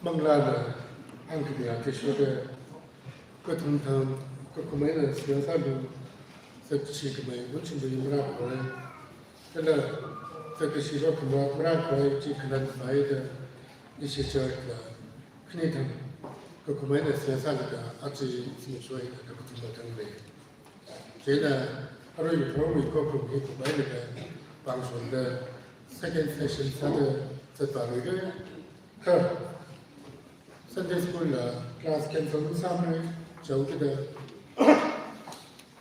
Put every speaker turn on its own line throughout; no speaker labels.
Manglada anche di altre sue che tantam che come ne si sa lu se ci che mai non ci devi mra poi e la se che si va come mra poi ci che non fai da di si cerca quindi che come ne si sa da oggi si suoi da tutto tanto che da allora io provo che come ne bang son da second session sa da che Sunday school class cancel samre chawde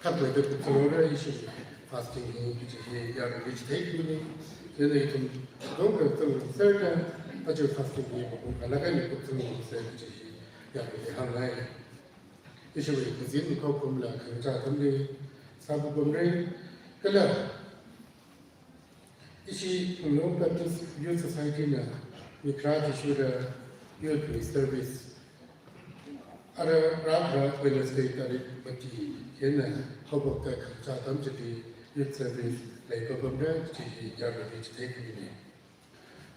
kadwe de tsore ishi fasting ki ya which take me then it don't go to certain but you fasting ni ko kala ka ni ko tsore se ki ya ni hanai ishi we kuzin ko kum la kan cha tamle sabu gomre kala ishi no practice youth society na we try to show the youth service. Ara Radha Wednesday Tari Mati Yena Hobok Chatam Chiti Youth Service like Obamra Chi Yabati Take Me.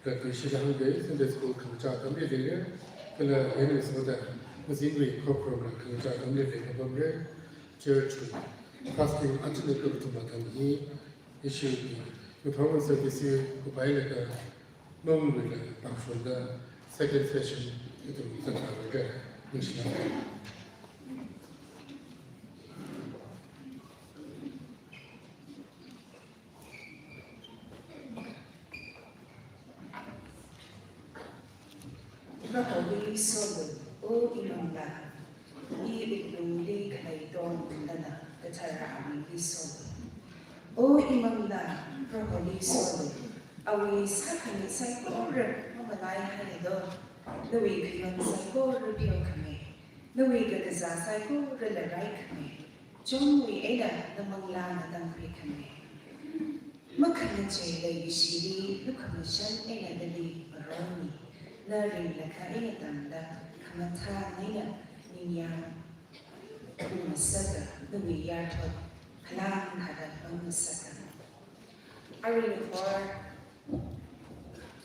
The Krishnan days in the school Chatam Living, Kala Henry Soda was in the Kokrom Chatam Living Obamra Church fasting until the Matam he issued the Performance Service who by like 弄为了当初的 second session 一种正常的一个运行。
Rahawili solo o imamla iitluli kaiton dana katarami solo o imamla rahawili solo awi sakani saikore mamalai haido nawi kayon saikore biyo kame nawi gadaza saikore larai kame jomwi eda namangla nadangri kame makanache lai shiri lukamashan eda dali baroni Learning la kaina tanda kamata naya niya masaka numi yarto halang hada masaka. I really for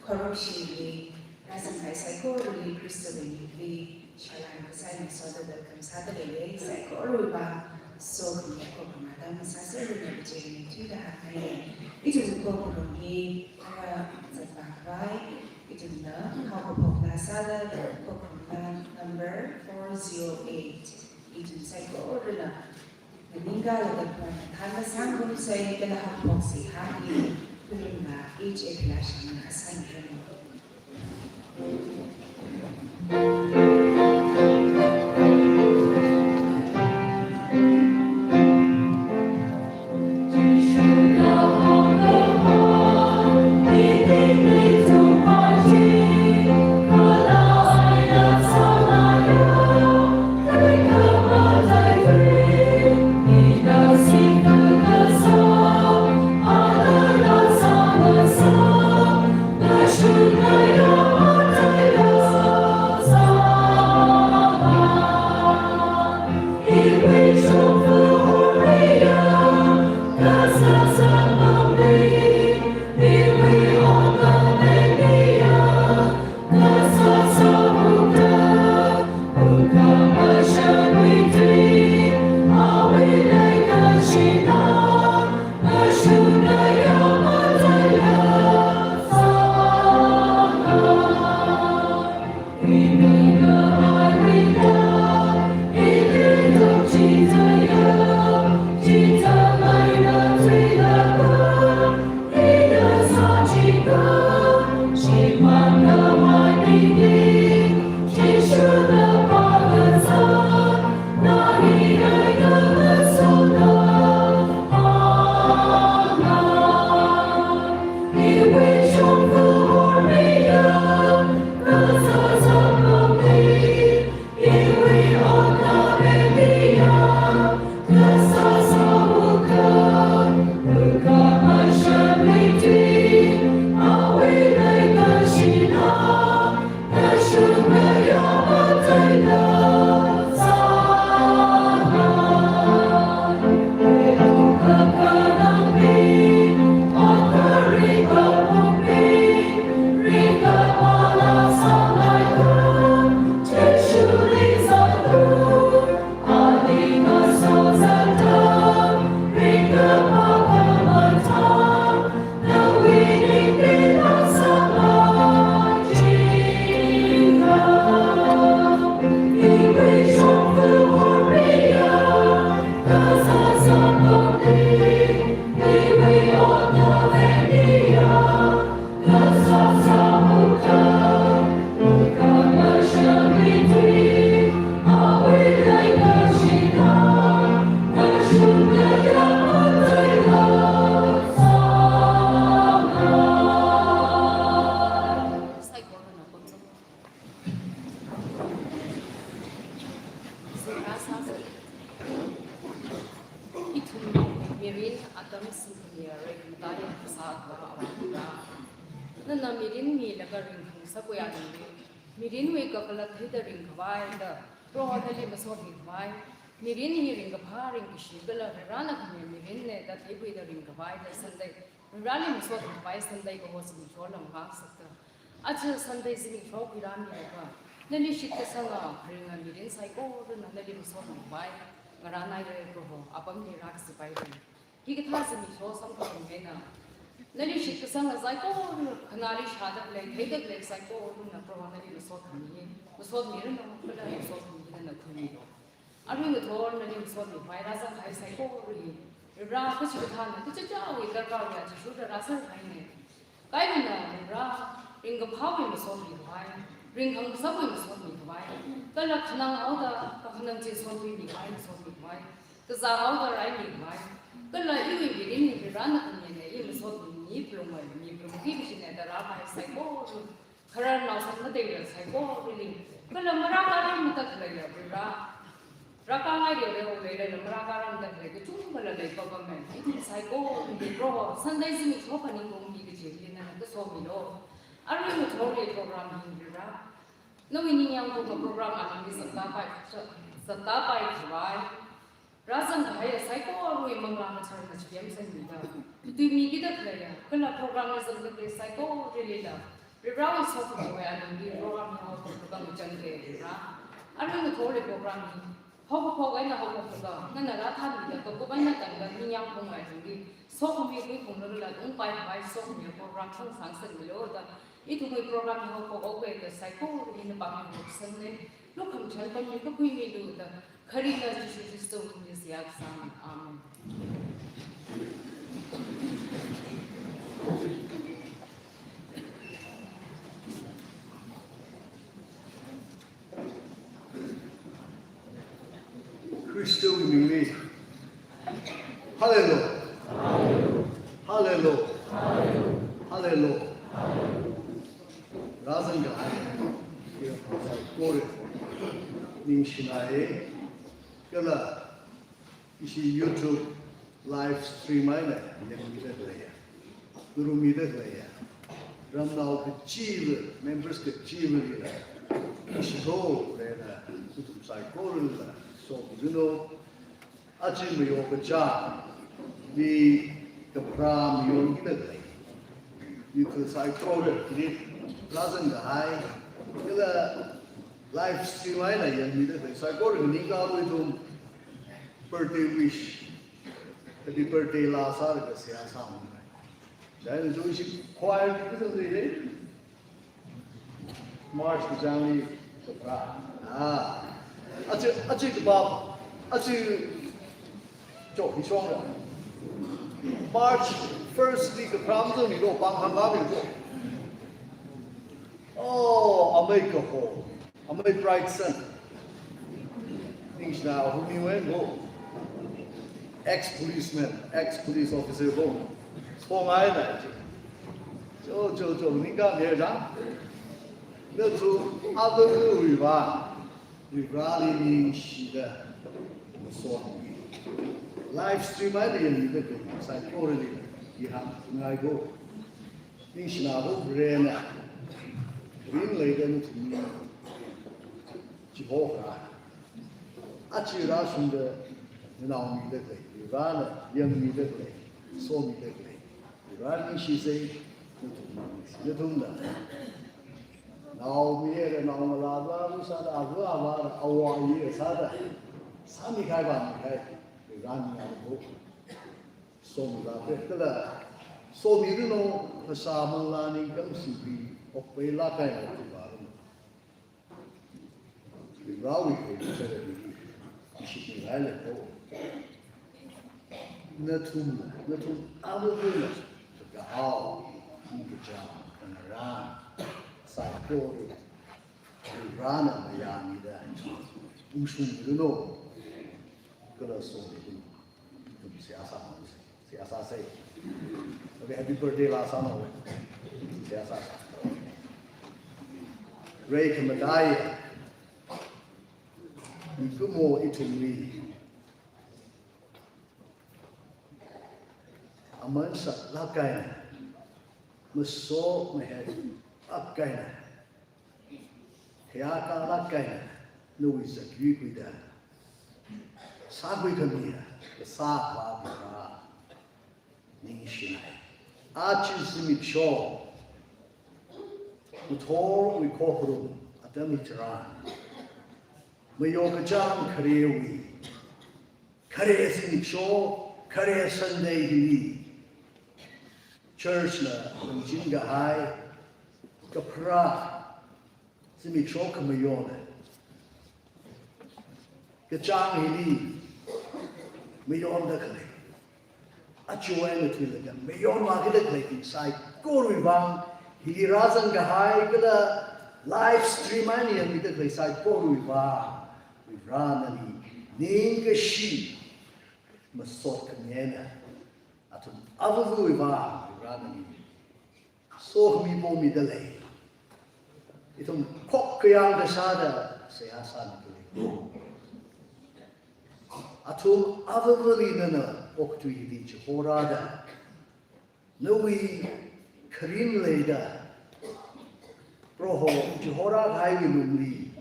corruption rasan kai psycho really crystalline li shalan kasai masoda da kamsada le psycho ruba so kuma ko kamada masasa le je ni da kai itu ko ko ni ara zabai Itunda, Hapapokla Sada, Pokla number 408. Itun Psycho Order. Naninga Lagapon, Hana Sangum say the Hapoxi, Happy, Pulinga, each a flash and a sun.
Mirin hearing of Haring Shigala, Rana Mirin, that they with the ring of Sunday, Rally was what by Sunday was in Cholam Hansaka. At Sundays in Tropiran, then you should song bring a mirin psycho, and then you sort of buy Rana upon the racks by him. He could pass me for some from Hena. Nari shik sang zaiko khanali shada play theda play zaiko na program nari masot khani masot mir na pala masot khani na khani aru na thor nari masot mi vai rasa khai zaiko ri ra ka chi tha na chi cha wi kar ka ya chi shu ra rasa khai ne kai na ra ring ga phau mi masot mi vai ring hang sa mi masot mi vai ka la khanang au da ka khanang chi sot mi vai masot mi vai ka za au da rai mi vai ka la yu wi ri ni ra na khani ne i masot ni plum ki bi ne da ra mai sai ko khara na sa na de ya sai ko ri ka la mara ka ra mu ta la ya ra ra ka ngai de le o le le mara ka ra mu ta le ke chu ma la le ko ba me ni sai ko ni ro san dai si mi so pa ni ko mi ke je ni na ka so mi lo a ri mu tho le program ni ra no mi ni yang ko program a ni sa ta pai vai Razan kaya sai ko aru imang rama char na chiyam sai mida. Tu mi kita kaya kena program na zang kaya sai ko really da. Rirawi so ko ko ya ni program na ko ko bang chan ke ra. Aru na thole program ni. Ho ko ga na ho ko ga. Na na ra tha ni ko ko ban na tan ga ni yang ko ngai ni. So ko mi ko ko la ung pai pai so mi program sang sang san mi lo da. Itu ko program ho ko ko ke sai ko ni na ba mi ko san ne. Lo kam chal pa ni ko ko mi do da. Karina Jisoo Music Sam Amen.
Christo Mimi. Hallelujah. Hallelujah. Hallelujah. Razanga. Glory. Nishinae. Kala isi YouTube live stream ai này yang kita ya guru kita ya ram nau ke chill members ke chill ni la isi go le na tu sai ko la so you know aji me yo ke cha di ke pram yo kita ya you tu sai ko ni lazan ga hai kala live stream ai này yang kita sai ko ni ka tu birthday wish, happy birthday last year ke siya sama. Jadi tu isi choir kita tu ni, March ke January ke pra. Aci kebab, aci jauh hisong lah. March first week ke pra tu ni lo bang hamba tu. Oh, amai ke ho, amai bright sun. Things now who ni wen go. Ex-policeman, ex-police officer go. Phong ai này, cho mình cả nghe rằng, nếu chú áp dụng ủy ban liên minh sĩ đó, một số livestream ấy thì như thế này, sai cô rồi thì ham ngay go, nhưng khi nào cũng về nè, riêng lấy cái nó thì chỉ hộ ra, chỉ ra xuống đó, nào như thế này. Ra là dân mi đất này, số mi đất này, ra những sự gì, như thùng đó, nào mi là nào mà là ra sao đó, vừa là awai gì sao đó, sao mi khai bàn khai, ra những nào cũng, số mi ra thế, tức là số mi đó nó sao mà là những cái sự gì, học về là cái nào cũng vào, ra vì cái gì đó, sự gì hay là đâu. Nó thun áo luôn là cái áo những cái trang cái ra sai cô rồi ra là mà nhà mình đây u sung cái nó cái là số cũng sẽ say okay happy birthday là sao nào sẽ Ray cái mình đây mình cứ mua ít thùng mì aman sa lakay maso mehed akay na kaya ka lakay na nuwi sa kuida sagwi kami sa ba ba ning shinai achi simip show uthor wi kohru atami tran mayo ka jam kharewi khare simip show khare sunday hi church na ng jingahay kapra simi chok mayon kachang hili mayon da kale achuan na twilaga mayon ma gida kale inside ko ribang hili razan gahay kada live stream ani ang gida kale side ko ribang ranani ninga shi masot kanyena atun avu ribang ranani so mi po mi dale itong kok kayang dasada saya san tuloy atum avavali na oktu yidi chorada nawi karin leda proho chora gai lumli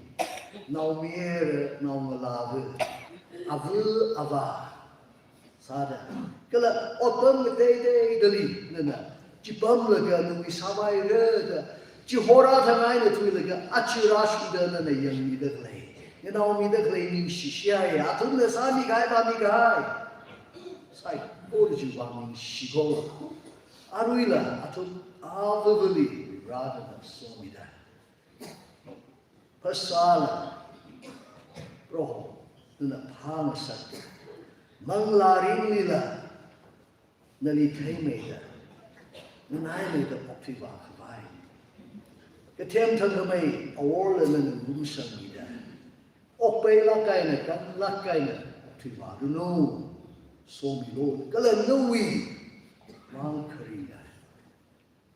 naumier naumalavu avu ava sada kala otom de dali nana chipam laga nawi samai reda chora thangai na thui laga achirash da na yang mi da lai you know mi da lai ni shishia ya atum na sa mi gai ba mi gai sai o ji ba mi shigo aruila atum avavali rather than so mi da pasala roho na phang sat manglarin nila nali thai me da nai me da popti ba khai cái thêm thân cái mày award là mình cũng sợ gì đó, ốc bay lá cây này cắn lá cây này thì mà nó nô, số bị lô, cái là nô gì, mang khởi này,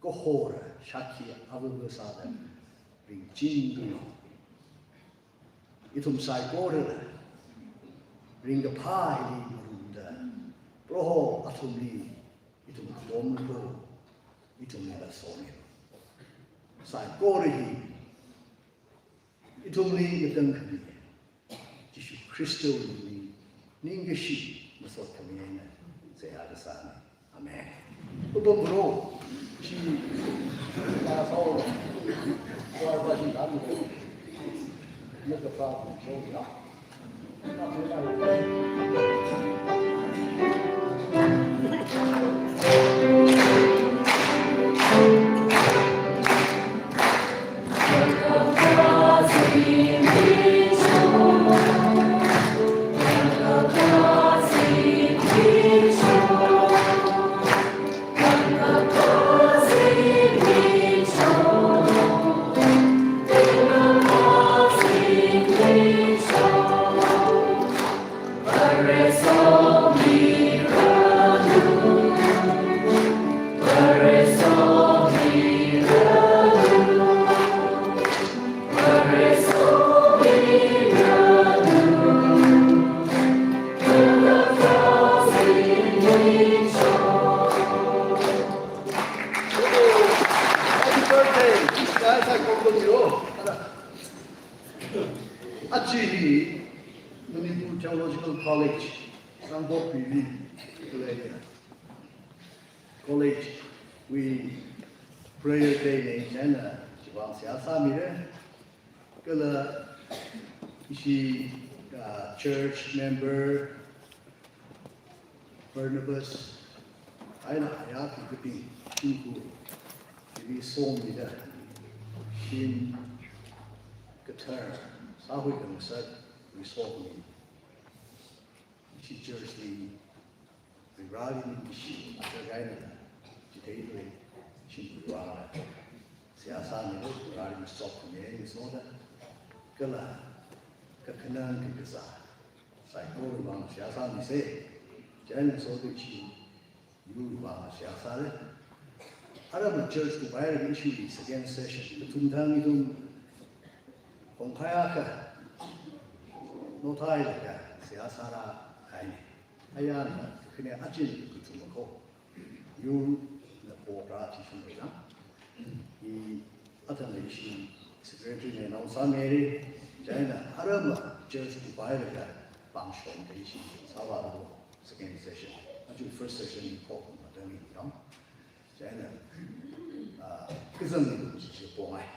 có hồ ra, sát kia, áo bờ sa đó, bình chín đi, ít hôm sai có rồi, bình cái phai đi mà đúng đó, pro hồ, ít hôm đi, ít hôm đom pro, ít hôm này là số này. Sai korihi itumli itang kami Yesus Kristus ni ningashi masot kami na sa adasan amen ubang bro si pasol or ba si kami nagpa so ya Actually, Manipur Theological College, Sangbo PV, College, we prayer day in China, Chibang Siasa Mire, Kala, she church member, Barnabas, I know, I have to be Chinku, we saw me there, in guitar. Sahui kang said, we saw me. She jersey, we rally in she, after Gaina, she take me, she rally. Siasa ni, rally in stop me, we saw that. Kala, Kakanan Kikasa, Saiko Bang Siasa ni say, Jan saw the chi, you Bang Siasa. Arab church to buy an issue is against session. The Tuntang Idum. Kung kaya ka, no tayo ka, siya sara kain. Ayan na, kanya ajin ito mo. Yung napora ti siya na. I atan na issue secretary na sa Mary, China. Arab church to buy ka, pangshon ka issue. Sawa na second session. Actually first session in Pokemon, madami no. China. Kisam ni siya po ngay.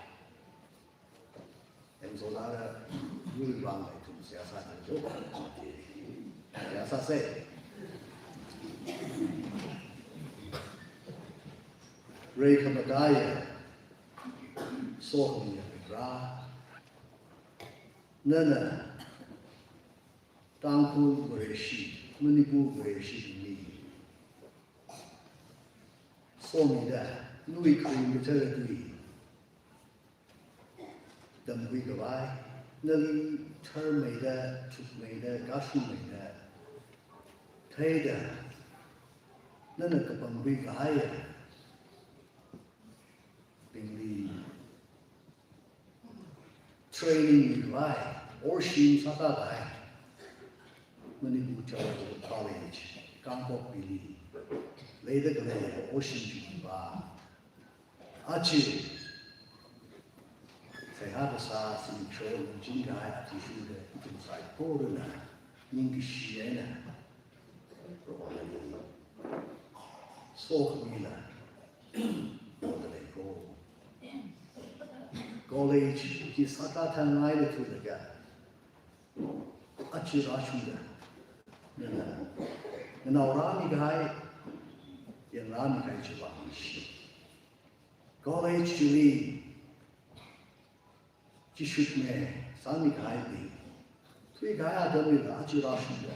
Em số đó là vui vang này cũng sẽ sang thành chỗ sẽ xa xe Ray Kamadaya, Sohmi Ra, Nana, Tangku Gureshi, Munipu Gureshi Ni. Somi da, Nui Kri Miteri, Dam Wigawai, Nali Termeda, Tukmeda, Gashumeda, Teda, Nana Kapam Wigaya, Bingli, Training Wigawai, or Shim Sakagai, Manipu Charitable College, Kampok Bili, Later Glade, Ocean Jiba, Achi. They had a size in Troll and Jingai to shoot it inside Portuna, Ningishiena, Soak Mila, Go. College, his Sakatan either to the guy. Achi Rashuda. And our Rami guy, in Rami Kaichibashi. College to me. Jishutme, Sami Gaidi, Three Gaya Damila, Ajirashunda.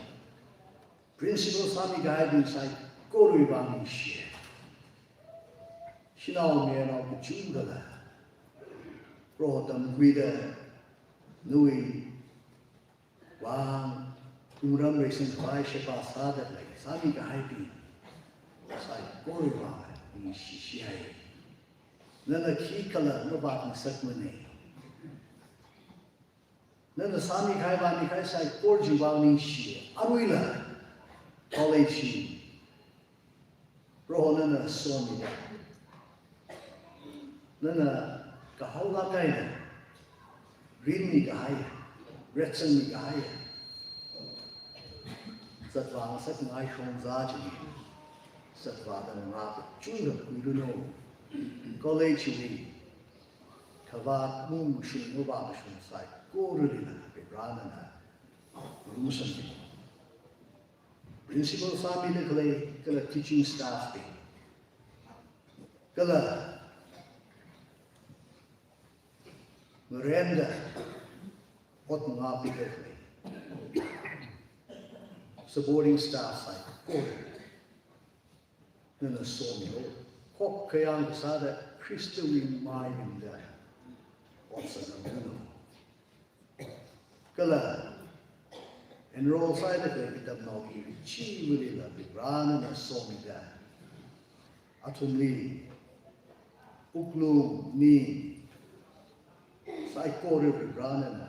Principal Sami Gaidi inside Goribani Shia. Shinao Miana of the Jungala. Brought them Guida, Nui, Wang, Uram Racing by Shepa Sada, like Sami Gaidi, inside Goribani Shia. Then a key color, no button, Sakmane. Then the Sami Kaibani Kaisai Porjubani Shi, Arwila, College, Rohanana Somi. Then a Kahola Gaida, Rini Gaya, Retsan Gaya, Satva, Satan Ishon Zaji, Satva and Rap, Junga, we don't know. College, Kavat, Moon, Shun, Novabashun side. Gorilla, Ranana, Rusan. Principal family, Gala teaching staff, Gala Miranda, what Nabi, supporting staff side, Gorilla. Then a sawmill, Hok Kayang Sada, Christowin Mine there. What's a no? Kala, and roll side of it, the Nogi, Chi really love it, Ran and saw me there. Atumli, Ukhrul, Ni, Psycho River, Ran and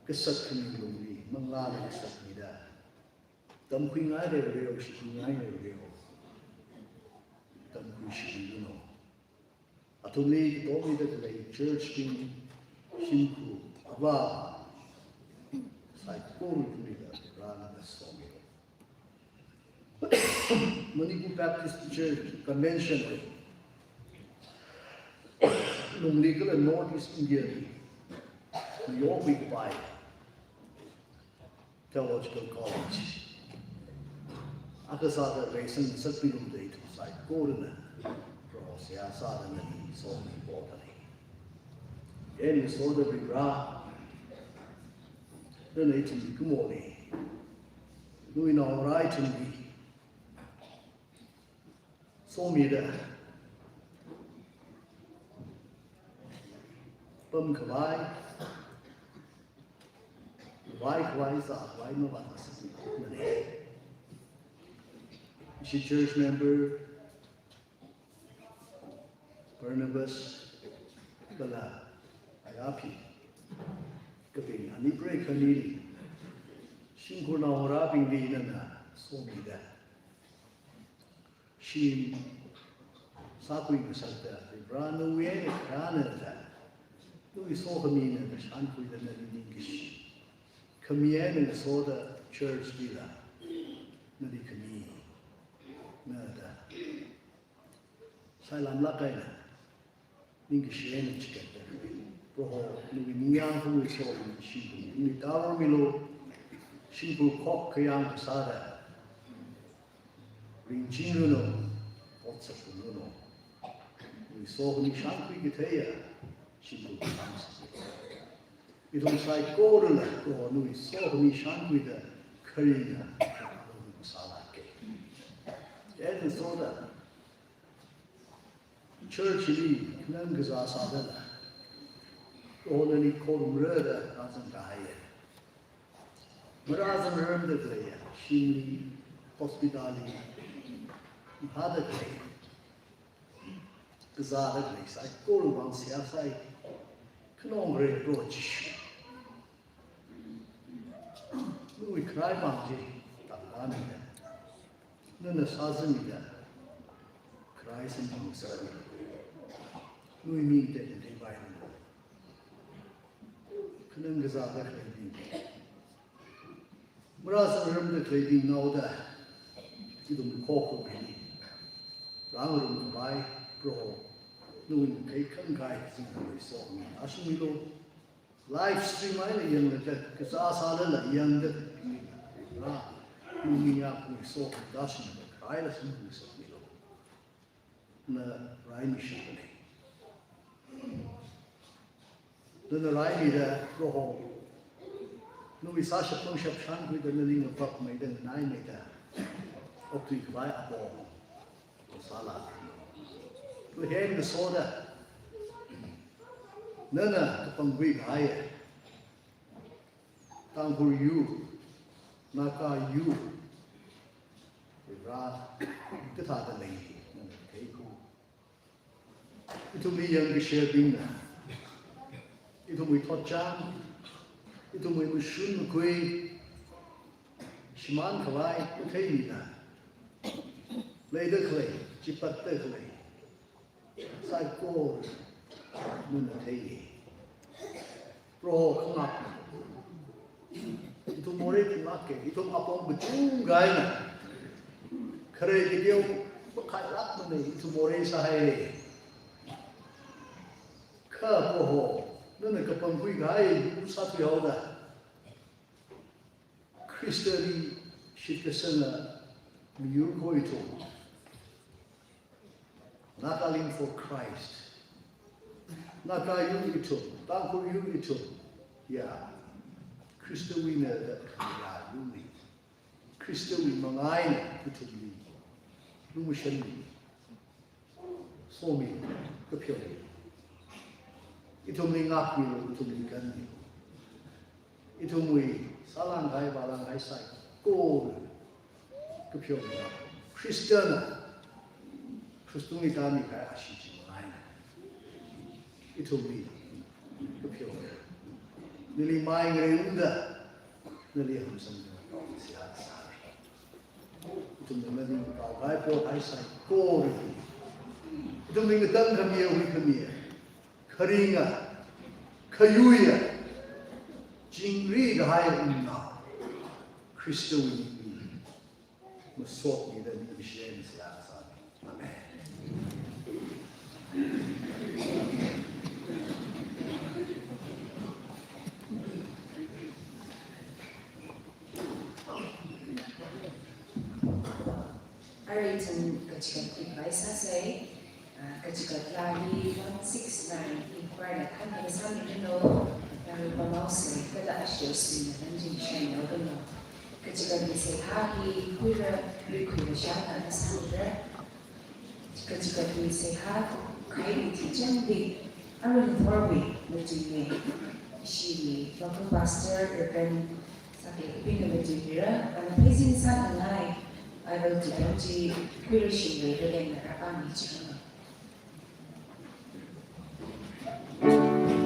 Kasakini, Manglan and Sakida. Dumping I did a real, she can I real. Dumping she, you know. Atumli told me that the church king, Shinku, Ava. Like Guru rather than Swami. Manipu Baptist Church convention, legal and Northeast India, New York Big Five, Theological College. Akasada Racing Sapilum Day to side Gordon, Rosia Sadan, Swami Botany. Any sort of Ra. Then it's good morning. Doing all right to me. Saw me there. Bum Kawai. Why Kawai Sa, why no one has she church member, Barnabas, Gala, Ayapi. Kaping, ani break kanili. Singko na oraping di na somi da. Shim sakui masalta. Brano we kana da. Do we saw kami na shanku da na English. Kami na saw the church dila. Na di kami na da. Salam lakay na. English na chicken. Nuyang who is so she in the Tower Milo, she will cock Kayang Sada, bring Chinuno, what's a Funo, 우리 소금이 샹크이게 돼야 신부 감사합니다. 이동 사이 꼬를 낳고 우리 소금이 샹크이다 커리나 살았게. 얘는 소다 철치리 그냥 그 자사다. 오늘 이 코름르다 가슴 가해. Merazan remde kleya, shimli, hospitali, hada kleya. Gazada kleya, sai kolu bang siya sai, knong re rochish. Nui krai bang ji, tangani da. Nuna sazani da, krai sin bang sari. Nui min de de bayan. Knong gazada kleya din. Merazan remde kleya din nauda, idum koko bini. Rangarum bai, bro, nuin kay kangay singapore so asumilo live stream ay na yang nagkat kasasala la yang dat na numiya po so dasin na kaya la singapore so milo na raimi siya na raimi da bro nui sasha pong siya shan kui da naling na pak may dan nai may da optui kabay apo sala we hang the soda. Nana, kapang we higher. Tang for you, naka you. Ra, the lady. It will be young share dinner. It will be hot jam. It will be shun quay. Shiman kawai, okay, later clay, chipat clay. Sai cô nên là thấy pro không ngập itu more thì mắc cái itu apa betul gay na kare cái điều khai lắc mà này itu more sai khờ pro hồ nên là cái phần quy gay sát phiếu đó Christiani shit cái sân là miu coi thôi. Nakaling for Christ. Nakayung ito. Tangko yung ito. Yeah. Kristo wina da kaya yumi. Kristo wina mangay na ito yumi. Lumusyan yumi. Somi. Kapyo yumi. Ito may ngak nilo. Ito may gan nilo. Ito may salangay balangay say. Kol. Kapyo yumi. Kristiyana. Kristung이 다음이 가야 하시지 마이나. 이토미 그표. 늘리 마이 그래운다. 늘리 함성도 시아사. 이토미는 가가이포 하이사이 꼬리. 이토미가 땅 감이야 우리 감이야. 커링아, 커유야. 징리가 하여 있나. 그리스도인이 뭐 수업이다 미시엔 시아사. 아멘.
Ariton kachika advice say kachika lagi 169 inquired kan ada sami keno yang pemausi kada asyos ni nanjing channel keno kachika ni say hagi kuira kuira shaka na sandra kachika ni say hagi kai ti jambi aron thorwi mujine shi local pastor urban sabi ibig na mujira ang paisin sa anay I will do the creation later in the Rabbi channel.
Oh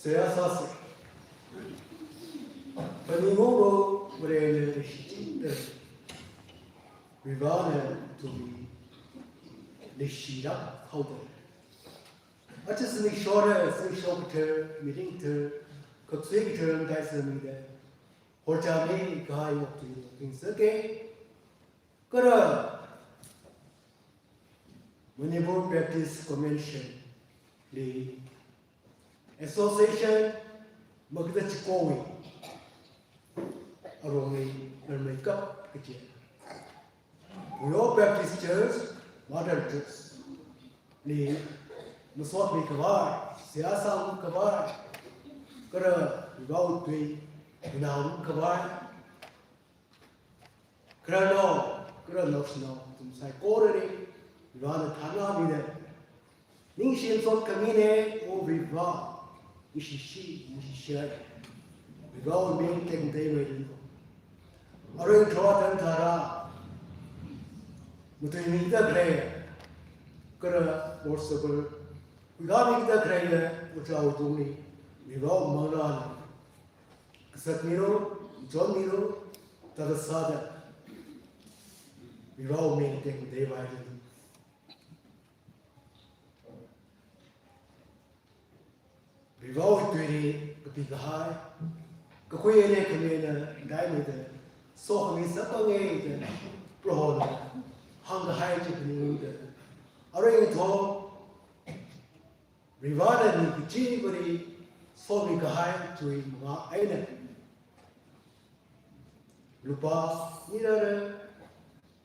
saya sasi. Peningoro berada di sini. Rivana to the Shira Houghton. I just make sure as a shopper, meeting to coxing term that's a meter. Or Jamie guy up to things again. Good. Whenever practice convention, the association Magdachikowi are only and make up again. We all practice church, modern church. The Muswat me kavar, Siasa kavar, Kara, without me, now kavar, Krano, Kranos no, some psychology. Rana Tana Vida. Ningshin son Kamine or Viva, Ishishi, Ishisha. We go being taken day with Arin Trot and Tara. Mutinita Gray. Kura or Super. We got the Gray, which I was doing. We go Monan. Satmiro, John Miro, Tadasada. We all being taken day by day. We've always been the high. The queen and diamond, so we separate broad, hung high to the array tall. Rewarded the cheaply, so we high to him. Island. Lupa, neither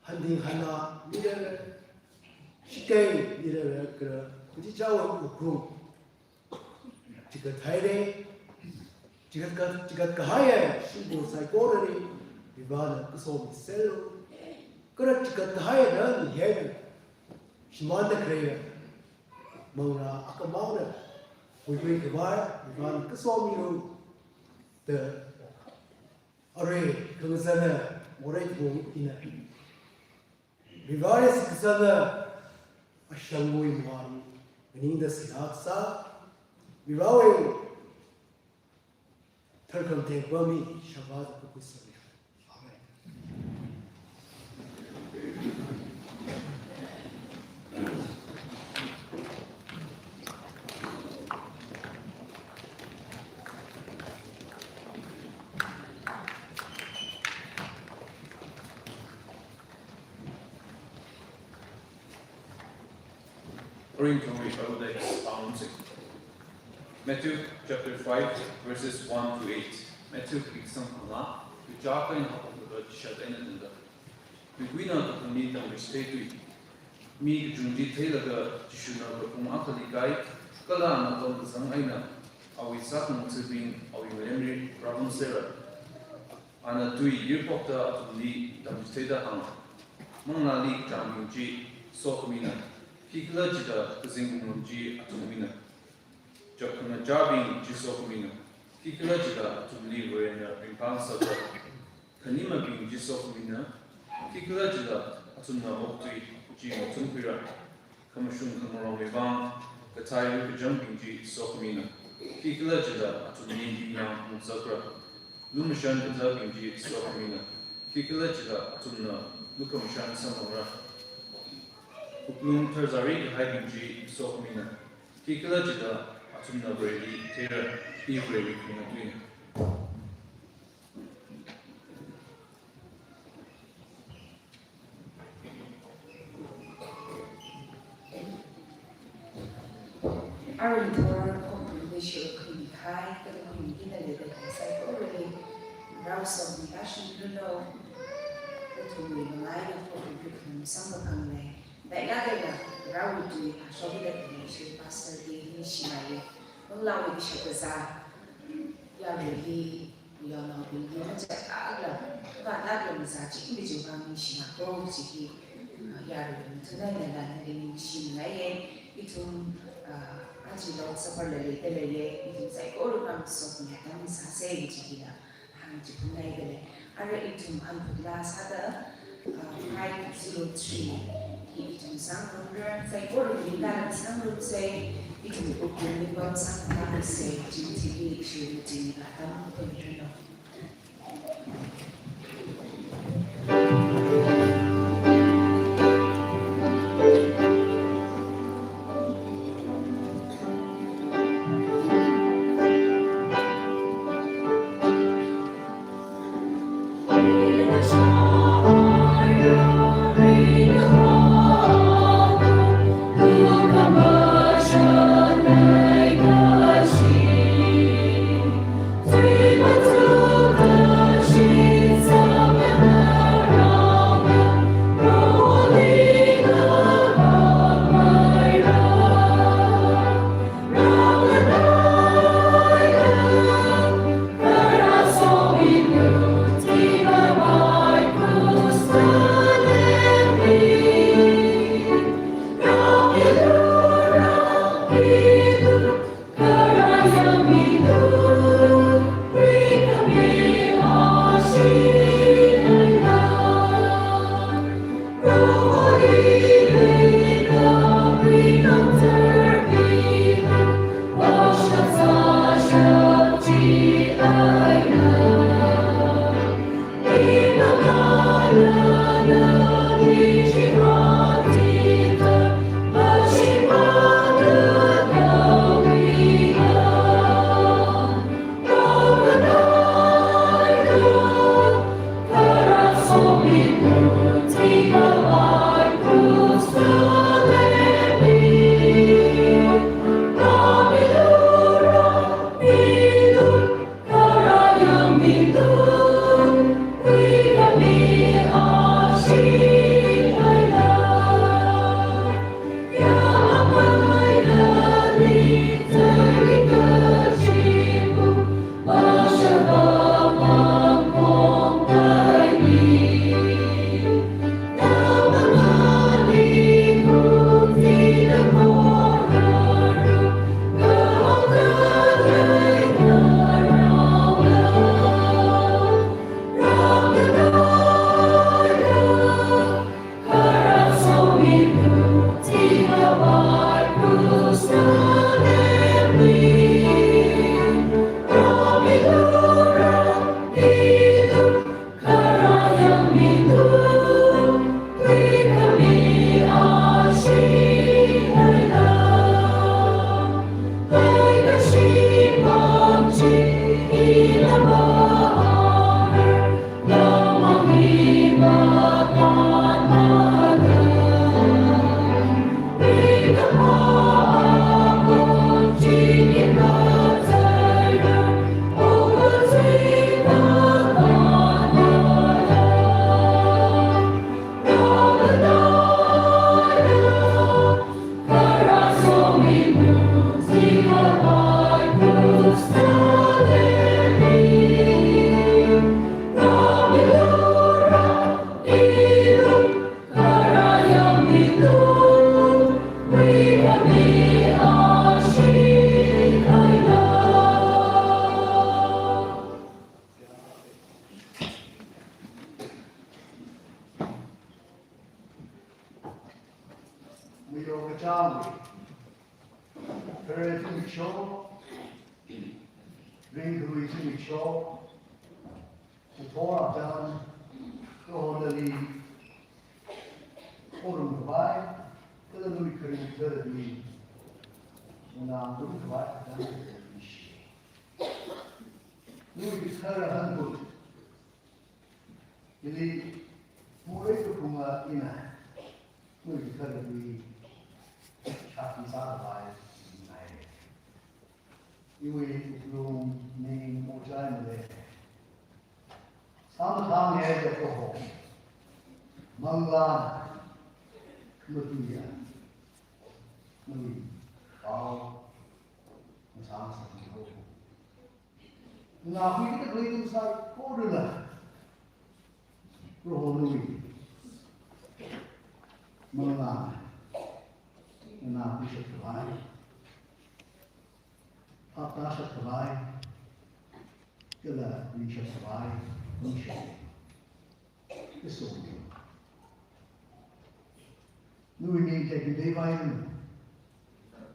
hunting Hannah, neither she came, neither which is our Ukhrul. Chicken Tide, Chicken Kahaya, she was like already, Ivana Kusom Cell. Correct Chicken Kahaya done, heaven. She wanted the crater. Mona Akamana. We drink the wine, Ivan Kusom, the array, Kuzana, Morate in a Vivaris Kazana, a Shangu one, and in the Sinatsa. We vow Turkam take Burmi, Shabbat, Kukusari.
Matthew chapter 5, verses 1 to 8. Matthew Kiksam Kala, the Jaka in the Shadana and the Guina of the Nita and the State. Me, Junji Taylor, the Shuna of Umakali Guy, Kala, not on the Zangaina, our Saturn to be our memory, Rabban Sarah. And a 2 year doctor to lead the Musteda Hang. Mona Lee Jamuji, Sokamina, Kiklajita, the Zinguji, Atumina. Jokuna Jabin, Jisokamina, Kiklajita to leave in Pansata, Kanima being Jisokamina, Kiklajita, Atuna Mokti, Jim Tumpira, Kamashun Kamaromivan, the Thai jumping G Sokamina, Kiklajita to leave Yang Musakra, Lumishan the Turbing G Sokamina, Kiklajita Atuna, Lukamashan Samara, Uklum Terzari hiding G Sokamina, Kiklajita. Atuna Brady, Taylor, Hebrew, Queen.
Our entire congregation could high, the community that they already rouse of the passion to know that we will lie for the victim, some of them lay. Đại đa đây là rau tùy so với đất này sự pastor đi như xí này, ông lao đi sẽ ra, ya rồi đi, ya nó đi nó sẽ cả là và đã làm ra chỉ bây giờ bằng xí mà cô chỉ ya rồi thế này là đi xí này em, ít hơn anh chỉ lo sắp lại ít hơn sai cô lúc nào sốt nhẹ đang sa xe chỉ là hàng chục này cái này, anh ít hơn anh phụ la sa đó 503. Sang say, what do you got? Some would say, 이제 Ukhrul ba sa mga say GTV issue din atang kontrol.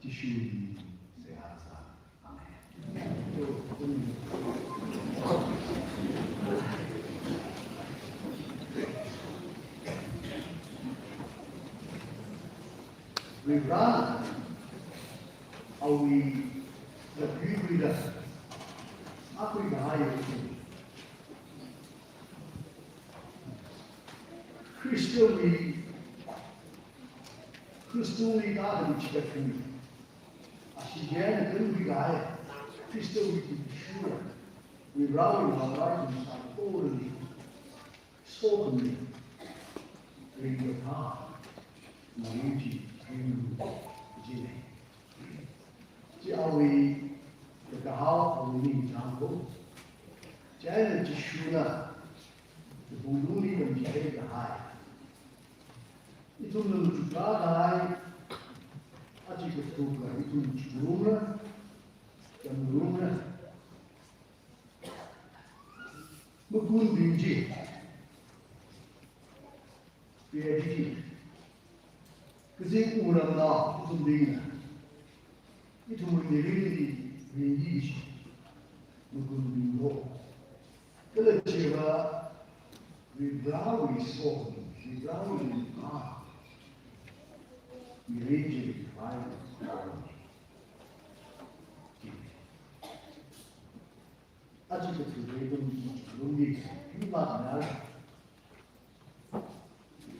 지슈리 세하사. 아멘. We run, how we the people aku bahaya Kristoli da cika kini asigena kan bigaya Kristoli ki shura we rawi hawai ni sa ori so ni ringo ta na yuji ringo jine ji awi the how we need jango jana ji shura the bunduli kan ji ga hai itu menunjukkan aji betul itu jurumnya dan jurumnya mukun binji PhD kezing ulang na itu dina itu menjadi binji mukun bingo kalau cewa vibrawi so vibrawi Mirage violence. Aji betul lumbi himmat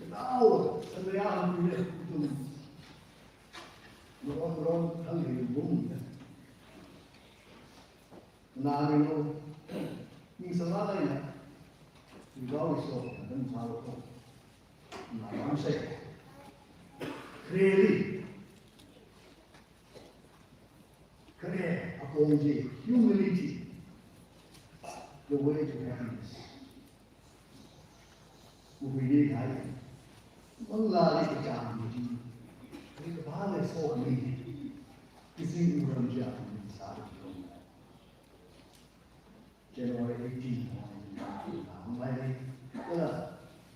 kenal sebenarnya itu orang hal bumi nario ni salah ya dibawa so dan salah tu nama saya Really, upon the humility, the way to happiness. We have one large example. The Father saw me. This is from January 18.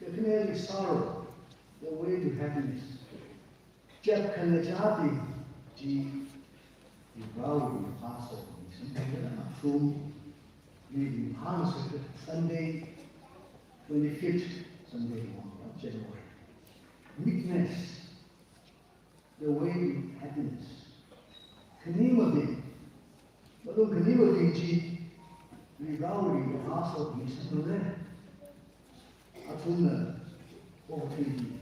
The canary sorrow, the way to happiness. जब कलजाती जी Diwali Passover from the Sunday 25th Sunday of January. Witness the way to happiness. Kanimati, but Kanimati ji Diwali Passover Sunday. Atuna opportunity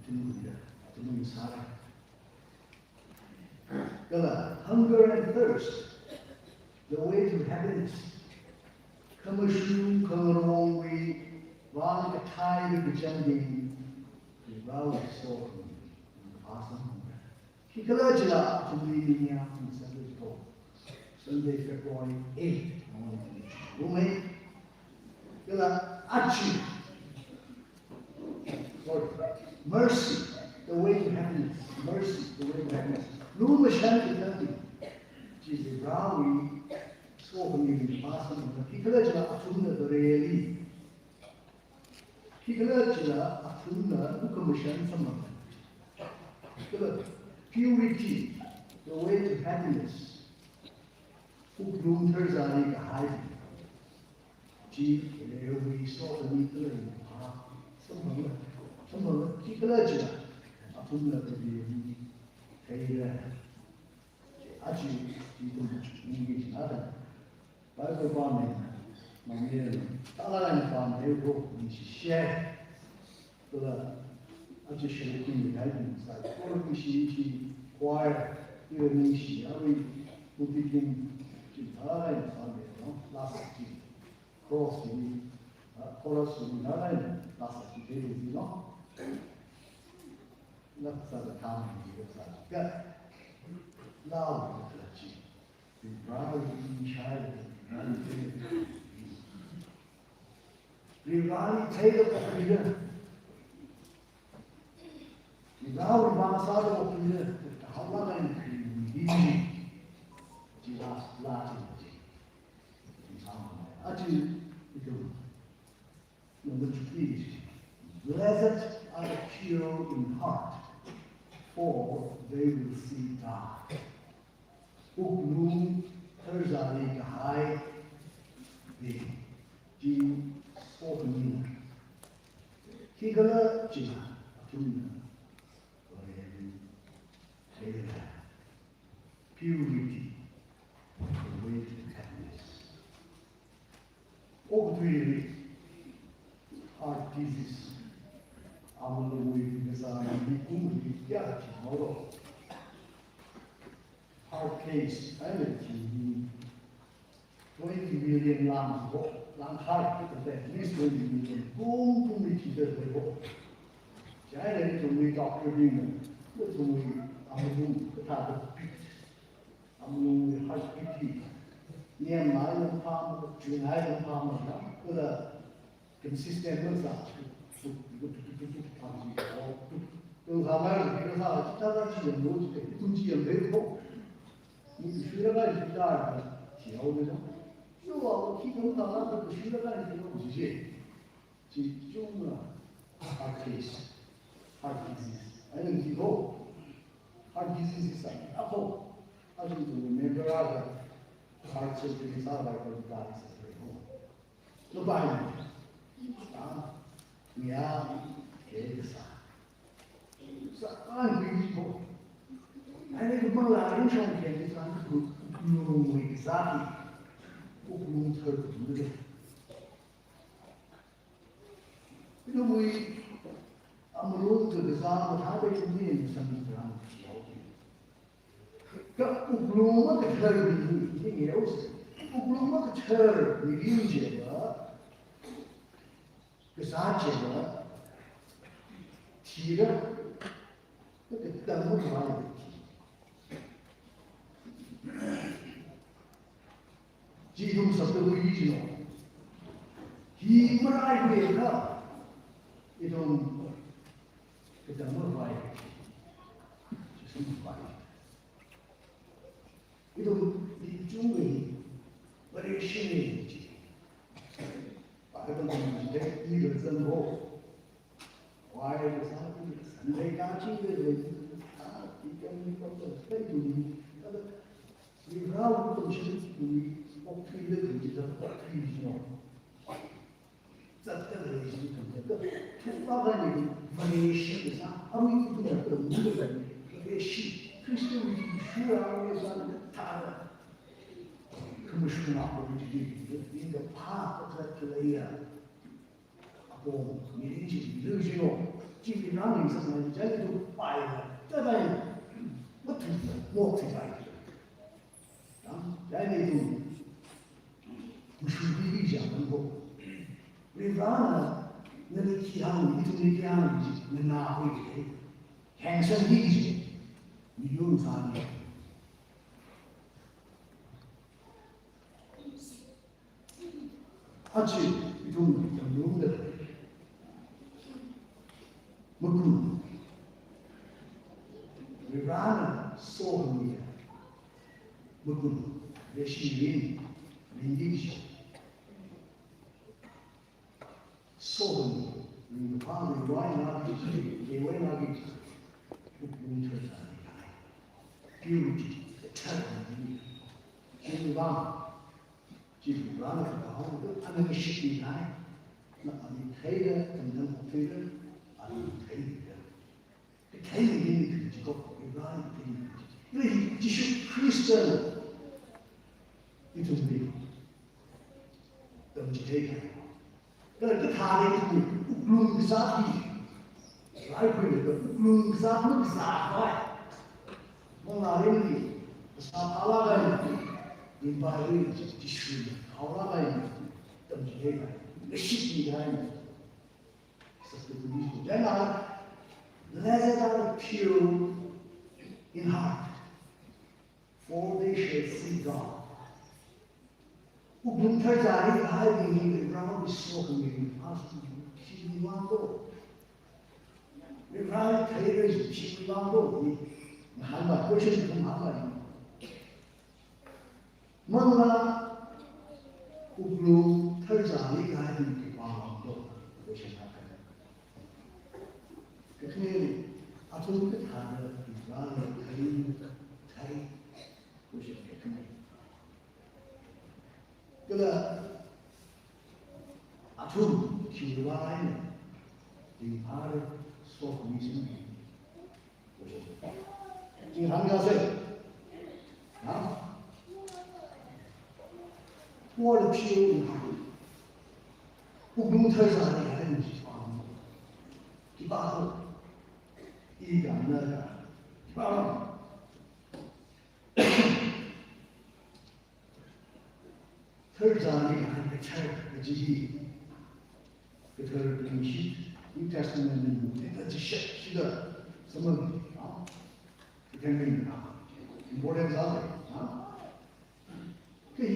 to do that. Hunger and thirst, the way to happiness. Kamashu, Kamarongwi, Vanga Tide of the Jandi, the Rawi Storm, Awesome. Kikalajala to leading out in Sunday 4, Sunday, February 8th. Roommate, Achi, mercy. The way to happiness, mercy, the way to happiness. Luma Shanti Tanti, Jesus, Rawi, spoken in the past, Kikalajala Atuna the Reali. Kikalajala Atuna, Ukamashan Samaka. Purity, the way to happiness. Ukhrul Terzari Kahai. G, we saw the meter in the past. Someone, Kikalajala. Atuna the Reali. Kaira. Achi, you don't engage another. Bible farming, Mamir, Talaran farm, they go, and she shared. So the Achi shaking the guidance, like, all she choir, even she, I will put it in Talaran farm, last year. Cross the chorus in Talaran, last year, you know. Not such a time, good. Now, the bride child, Rivali take up the leader. Now, Masada of the leader, how long and easy. Jesus, Latin. Atu, number 3. Blessed are the pure in heart, for
they will see God. Ukhrul terzali kahai di ji spoken. Higala jina atuna. Purity, the way to happiness. Ukhrul heart disease. I'm going to say, heart case, energy, 20 million long heart, at least 20 million, boom, to me, to the level. China to me, Dr. Newman, to me, I'm going to have a beat. I'm going to heart beat. Near my own palm, to my own palm, with a consistent result. 有他们这个啥，大家去人多，中间也没空。你学了干什么的？教的呢？是啊，我提供他那个学了干什么东西？集中了 heart case, heart disease， 还能以后 heart disease 是啥？然后他是remember other heart surgery 啥来个大的以后，那办啊，你呀，给个啥？ 按规矩，哎，那个本来人上天的咱不用为啥的，不用特殊的，因为俺们罗这个啥，他的中间生意这样条件，这不用我个车儿你也有事，不用我个车儿你理解了，个啥结果，提着。 那个灯不管问题，集中什么会议呢？一不爱会个，一种个灯不管，就是不管，一种你中为我的心里，把这个东西的一个生活。 我也是啥子，人家这个人，他比较那个非主义，那个你让我东西你我推的东西都不推行，这个是这个，突发的你危险的啥，他们不能懂的人，特别细，就是需要那啥他的，他们是哪个一个怕这类呀。 哦，你理解你这些哦，基本上你什么，你这个就坏了，这个我听的，我明白的。啊，在那种不是理想生活，为啥呢？那个其他你从那样你拿回来，产生理解，你用啥呢？而且一种用的。 Ukhrul, we ran so many. Ukhrul, we see English. So many. We found why not they were not Ukhrul purity, eternity. She ran. She ran around and she died. Not only Taylor and then Taylor. 可以的，可以给你这个回答可以，因为这是 Christian 一种的，等级这个，那个他的是弄啥的，来回那个弄啥弄啥快，我那里的啥他那个，明白的这是好那个等级这个，那实际上。 Then blessed are the pure in heart, for they shall see God. Ukhrul terzali kahai ni round smoke ni pasti chi wando. The round traders chi wando ni mahal question tu mahal ni. Mangla Ukhrul terzali kahai ni wando question. 可是，他从这谈的，比方이 다리 보시면 그가 아주 기와라는 이 말을 소금이시는 지금 한가세 아我的皮不用特啥的人啊，一把头，一个那个，啊，特啥的人个车个机器，个特东西，你在什么那个是个什么啊？这个名啊，没人知道的啊，可以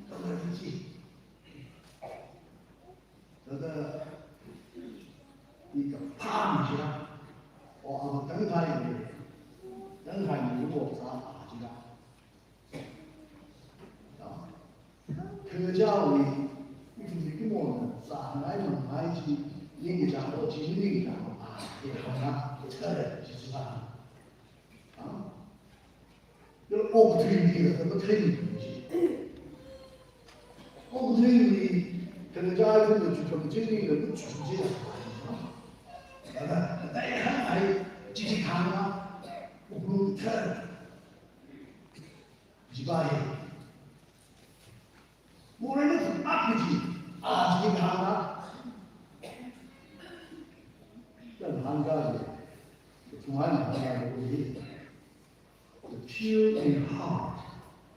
到那儿去。这个一个啪一下，我等他一点，等他一过啥打击了，啊，客家为一个么呢？上来嘛，买起人家家伙经历然后啊，也好看，不错的，就是吧，啊，有我不推你的，怎么推你东西？我不推你。可能家里头就他们经历了不出去的，大家还继续看啊，我不看，几把year，我那个是阿不起啊，继续看啊，这寒假的，从俺那来的the pure in heart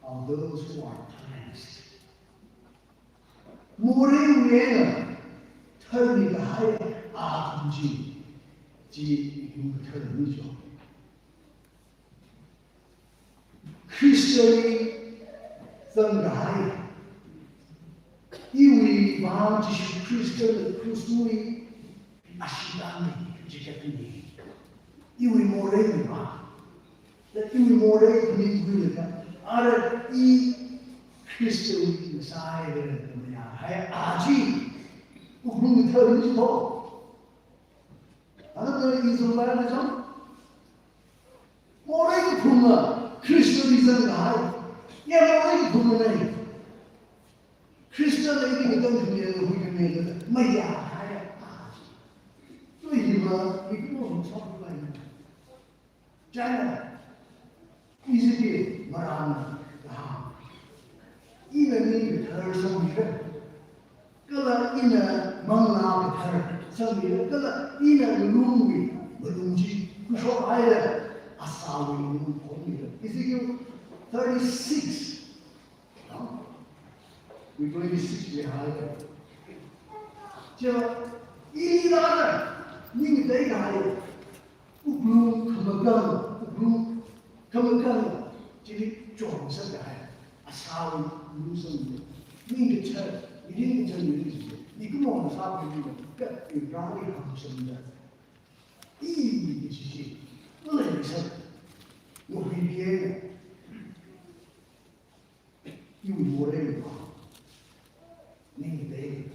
of those who are cleansed。모래 위에는 털리가 하여 아군지 털리죠. 크리스천이 선가하여 이우리 마음지시 크리스천의 크리스물이 아시다니 지켰더니 이우리 모래가 이우리 모래의 그리스도가 아래 이 크리스천의 사회를还아직 우크룰 털리지 뭐 나는 이 순간에 좀 모래기 품어 크리스천이 나요 야 모래기 품어네 크리스천에게 어떤 분야를 후임해도 뭐야 하야 아직 또 이거 뭐 소리가 있는 잖아 이렇게 말하는 이는 털 성리를 그가 이는 망나게 털 성리를 그가 이는 루미 루지 그서 아예 아싸위 있는 공리를 Ezekiel 36 we 26 behind 저 이라는 니 내가 하여 우크룰 그만간 지리 종성을 하여 아싸위 루성리 니 저 이런 전율이 이거 뭐 사람들이 그 라리 하셨습니다. 이 지시 의해서 우리에게 이 모래를 봐. 내게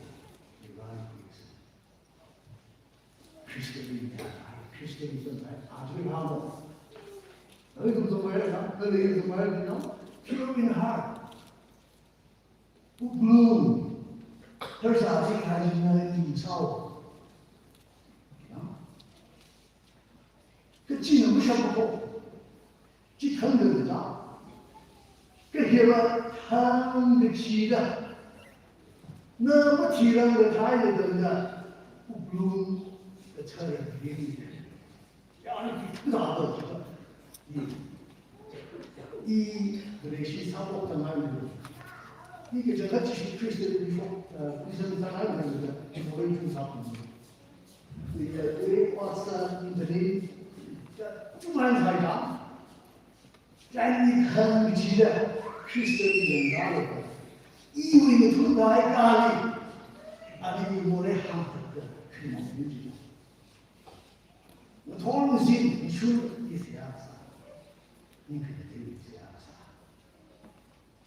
크리스천이 있었나요? 아주 하고 여기서 뭐야? 여기서 뭐야? Pure in heart, gloom. 这是啥？这还是呢？你操！啊，这技能不学不好，这疼得着，这些个疼得起的，那么体谅的他也等着，不如这车也给你，要你不咋的这个，这个是差不多的那一种。 이게 제가 지금 크리스천이고 크리스천 사람이 아니라 모래 중사입니다. 이게 우리 와사님들이 뚱한 사이다. 짠이 지대 크리스천이 연가로 이후에 통과의 까리 아니 모래 한턱 그 문제죠. 통신 줄 있어야 이게 되어야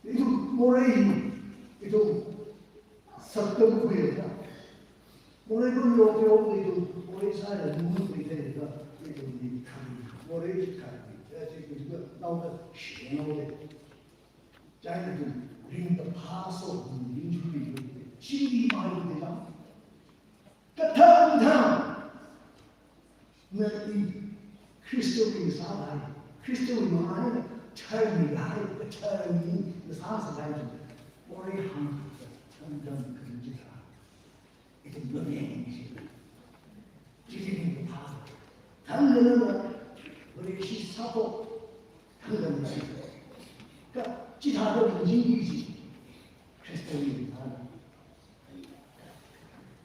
이거 모래 itu sabtu kuya mulai pun itu mulai saya dulu itu di kami mulai di kami 나오다 시원하게 자기들 링더 파소 민주주의 진리 말이 되잖아. 그러니까 이 그리스도인이 살아요. 그리스도인이 말하는 처음이 나를 처음이 살아서 가야죠. 오래 한 점점 그런지라 이게 너네인지 지지는 다 당근은 우리 시사도 당근이 그러니까 지사도 인진이지 그리스도인이 살아.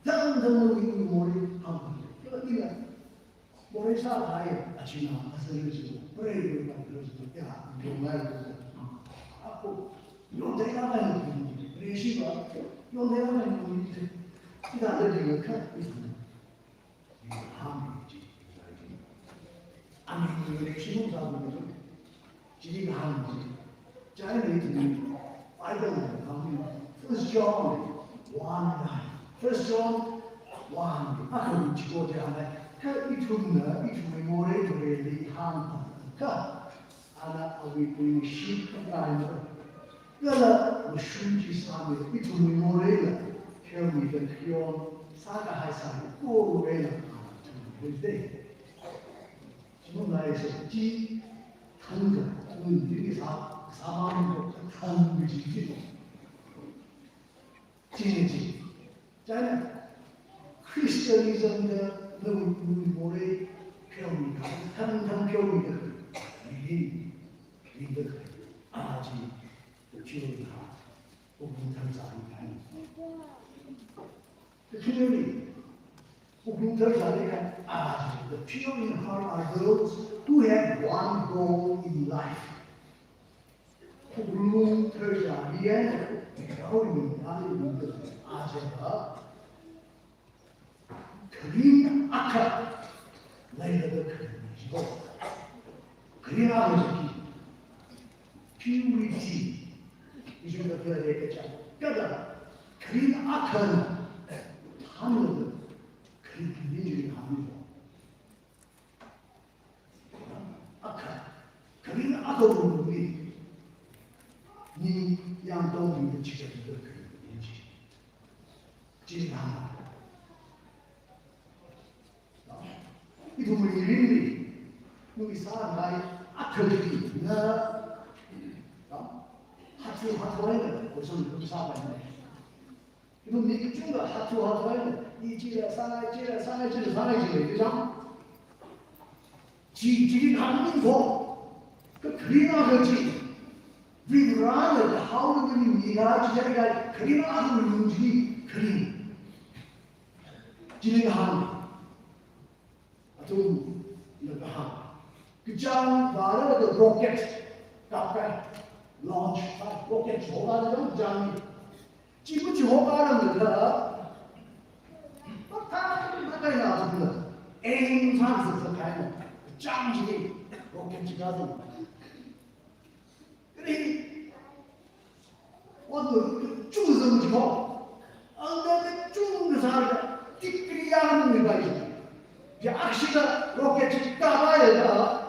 당근은 우리 머리 한 그러니까 머리 살아요. 아침에 가서 이러시고 브레이크를 만들어주고 야 정말 아고 요대가만 있는 레시가 요대가만 있는 기다리는 그 있는 함이지 아니 레시는 사람은 지리가 하는 거지 자연이 알고는 가면 First John 1:9 First John 1 아까 지고 대하네 이 tum의 모래들이 한판까 아나 우리 우리 시간을 그러나 뭐 순지 사람이 이 tum의 모래를 결국에 그런 사가 할사를 꼬르래는 그런데 지금 나에서 지 tanıdı. Onun bir zamanında tanıdıcıydı. Cinci. Yani Hristiyanizm'de orayı 표현이 항상 표현이 이게 아직 필요가 오분탕사니까 필요이 오분탕사니까 아직 the pure in heart are those who have one goal in life. 오분탕사리에 거의 나는 아제가 그린 아카 나이도 그리고 그린 아버지 purity 이 정도 되어야 되겠죠. 그러니까 그린 아카는 하늘은 그린 민주주의 합니다. 아카 그린 아카로 우리 니 양동이의 지적을 그린 민주 진짜 이 부분이 이름이 여기 사람의 악들이 나 하트와는 무슨 금사반이네. 이분 이 중가 하트와는 이 지라 상하이지를 그죠? 지리 강민고 그 그리나거지 위라는 하우르는 미가 지자리가 그리나를 문지 그림 지리가 좀 이렇게 그장 말하는 그 로켓 가까이 런치 로켓 좋아하는 장이 지금 좋아하는 거가 가까이 나와서 앵상에서 가는 짱지기 로켓 가서 그래 오늘 중성 지고 안가게 중그 사람 띠끼리야는 거가 있어. 악시가 로켓이 까봐야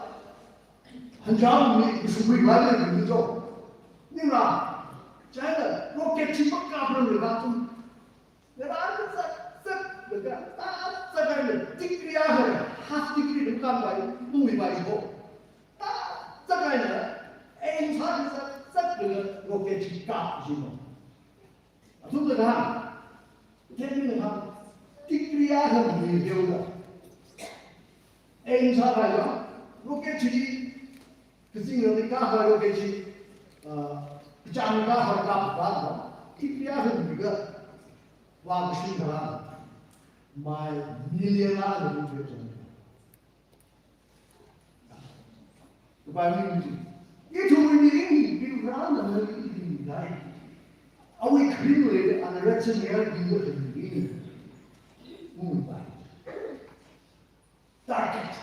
한 장이 무슨 우리 말을 듣죠. 내가 자기가 로켓이 막 까부는 거가 좀 내가 알고 싹 내가 딱 싹하면 띠끼리야 한 띠끼리를 까봐야 눈이 봐이고 딱 싹하면 앵사를 싹 로켓이 까부시고 좀더 대비는 한 띠끼리야 하는 게 배우다. 앵사가요. 로켓이 그 생각이니까 로켓이 그 장가 할까 봐도 티피아는 우리가 와고 싶다. 말 밀려나는 거죠. 그 말인지 이 도움이 비우라는 일입니다. 아우이 그림을 안 레슨해야 이거 되는 뭔가 target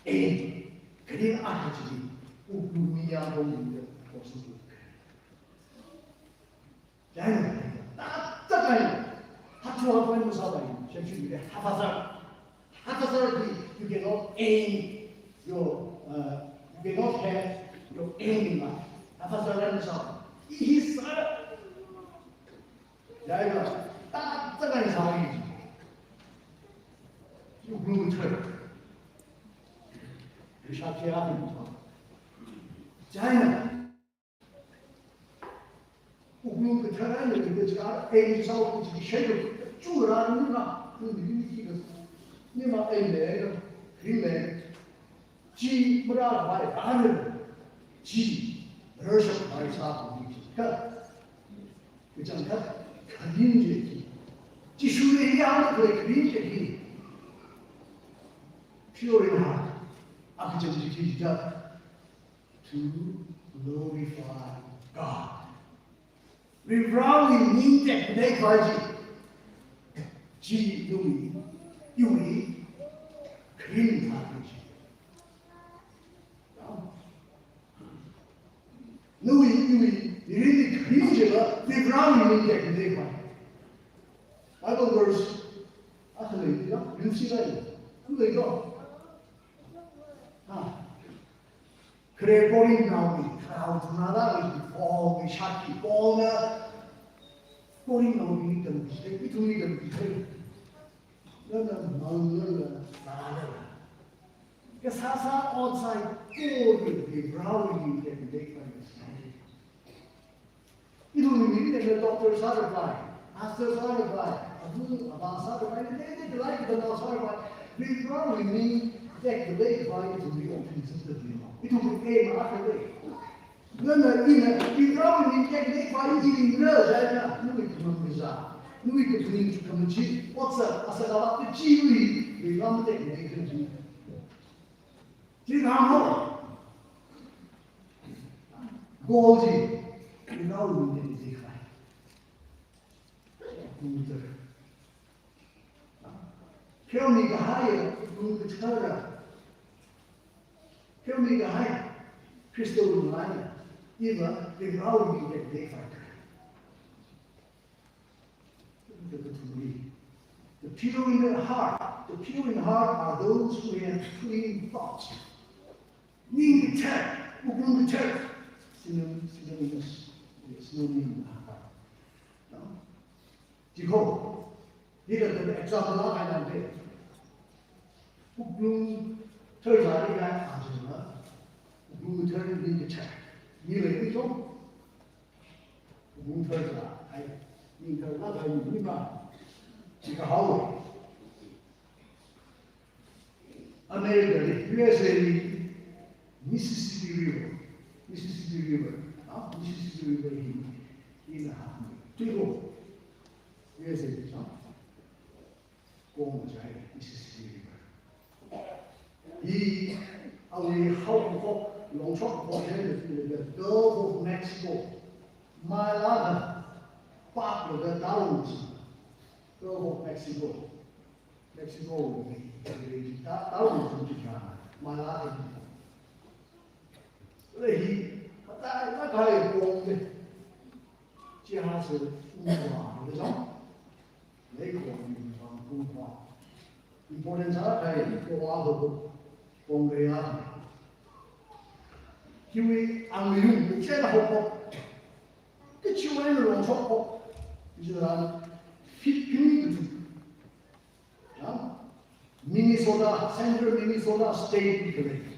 aim 그린 아버지 우미야로 있는 모습을 자는 딱딱한 하트와 관계 사람이 셰프들의 하파살 그 you cannot aim your cannot have your aim in mind. Apa saudara misal, ini salah. Jadi tak jangan salah ini. You belum betul. Bisa kira apa? Jangan. belum betul aja kita cakap, ini salah kita share. Curang ni lah, ini kita. Ni mah ini, ini. Ji berapa hari? Ada. Ji berapa hari satu ni? Kan? Macam kan? Kering je. Ji sudah yang tu kering je ni. Pure in heart. Aku jadi tidak to glorify God. We wrongly need that today, Kaji. Ji Yui, clean package. Yui, really clean jela. We wrongly need that today, Kaji. Bible verse, actually, you see that? Who they go? 그래 버린 나오니 가우나라 이 샤키 뽕나 버린 나오니 좀 비슷해 비둥이 좀 비슷해 너는 먹는 나라 그 사사 outside 꼴이 브라우니 되는 데가 있어 이동이 되는 doctor certified master certified advanced certified they like the certified we probably need that the way by to be open system itu bukan masalah. Nana ini orang ni cakap bayi ini saja, nuai cuma bisa, nuai ketuin cuma cik, whatsapp asal awak tu ciwi, orang tak boleh kerja. Jadi kamu, goji, orang ni jadi kaya. Mudah. Kalau ni kaya, mudah cara. Kalau ni kaya, Kristo berlaya, ia berlalu di dekat. The pure in the heart are those who have clean thoughts. Ni betul, bukan betul. Sinonimus, sinonim apa? Jika kita ada example lain nanti, bukan terjadi kan aja. Bukan terjadi betul. Ni lagi tu, bukan terjadi. Ni terjadi ni mah. Jika hawa, Amerika ni, USA ni, Mississippi River, Mississippi River ini lah. Tengok, USA ni, kau macam Mississippi River. Ini awal hawa longsor boleh the Gulf of Mexico, Malaga, Pak le tahun. Gulf of Mexico ni, tahu tu juga, malah ini. Lagi, tak kaya pun ni, jangan seumur, betul? Lagi pun seumur. Important sahaja kaya pun pun gaya. Kiwi angin, saya dah hopok. Keciuman orang hopok, jalan. Minnesota, Central Minnesota State College.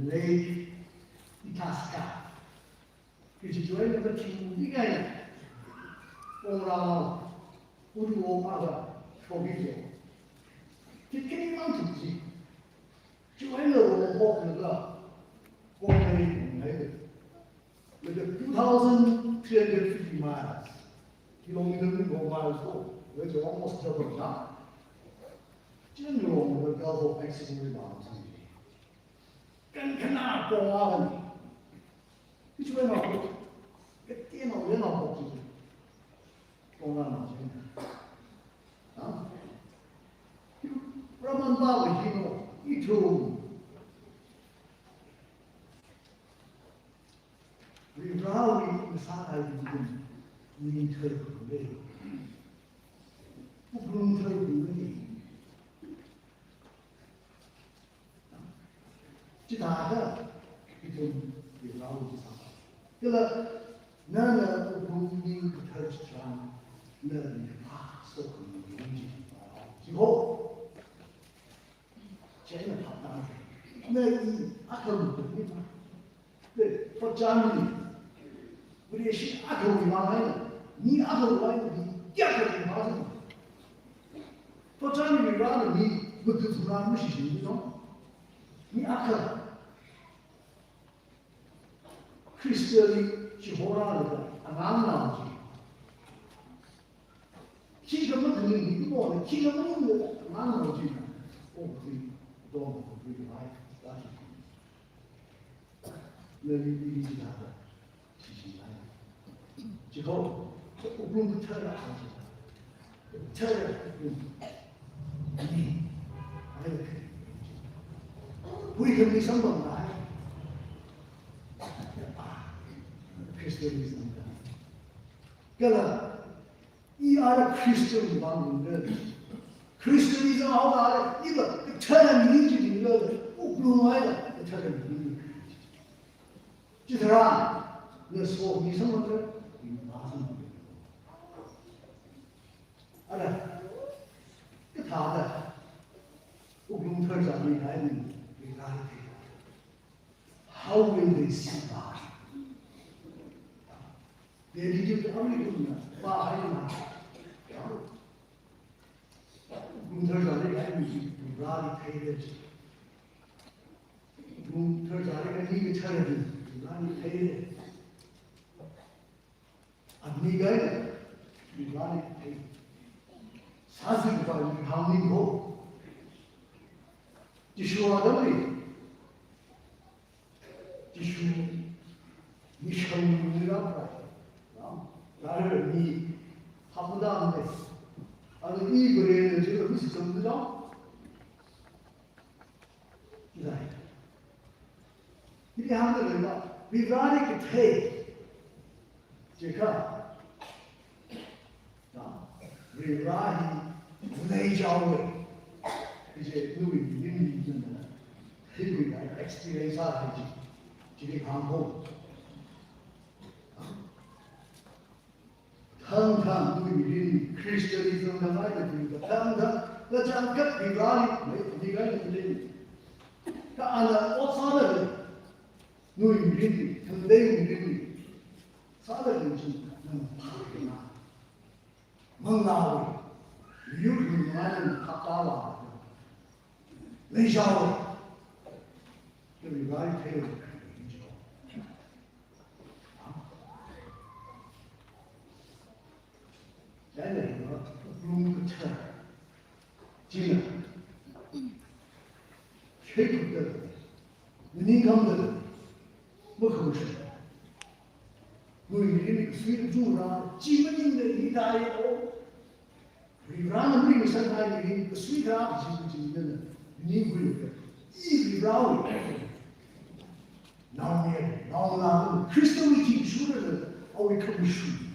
Lake Itasca. Kecuali kita tinggi kan? Orang Phungyo apa? Phungyo. Kita ni mana tu sih? Kecuali orang Phungyo ni, with the 2,350 miles, kilometers miles go, which is almost double that. General the Gulf of Mexico rebounds. Kan kena pengawan. Itu memang ketiak memang begitu. Pengawan macam ni. Raman bawa itu. Rally besar ini terkebeli, bukan terkebeli. 그래서 나는 국민 그털처럼 너는 속은 용기 지고 쟤는 답답해. 너이 아까운 겁니다. 그 포장이 우리 시 아까운 말하는 니 아까운 말하는 니 깨끗이 말하는 포장이 말하는 니 그 사람 무시시죠? 니 아까 크리스천이 지호라는 안 나오지. 지금은 그냥 이거는 지금은 안 나오지. 우리 또 우리 많이 다시 너희 이지하다 지신나요. 지금 우리 터라 하지. 터라 아니 우리 경기 선방 나요. 크리스천이입니다. 그러나 이 아래 크리스천이 방문은 크리스천이즘 하고 아래 이거 그 천연 민주주의 이거 우크루마이다 그 천연 민주주의. 지들아 너 수업 이성원들 맞은 알아 그 다다 우크루마이자니 나이는 reality. How will they survive? 내리지 아무리 그러면 빠하이나 문털자리 가야지 라리 페이지 문털자리가 니가 차려지 라리 페이지 니가 라리 페이지 사실과 강민고 지슈하더니 지슈 미션이라고 나를 이 하부다는데 아니 이 거래는 제가 무슨 정도죠? 이다이 이게 한국어가 비가리 끝에 제가 비가리 내자오에 이제 누구이 님이 있는 희귀가 엑스피리언스 하지 지금 방법 항상 우리 크리스천이즘 나가야 되니까 항상 나 잠깐 비가리 들리니 그 안에 옷 사는 누이 현대 우리 사는 좀 파기나 뭔가 유리 많은 가까워 내셔 우리 말이 되는 얘는 룸부터 지금 최고들 민감들 뭐 그거 싫어 우리 수입 주라 지금인데 이 다이고 우리라는 우리 생각이 그 수입아 지금은 니구를 이 라우 나오는 크리스토의 기술을 어휘 크리스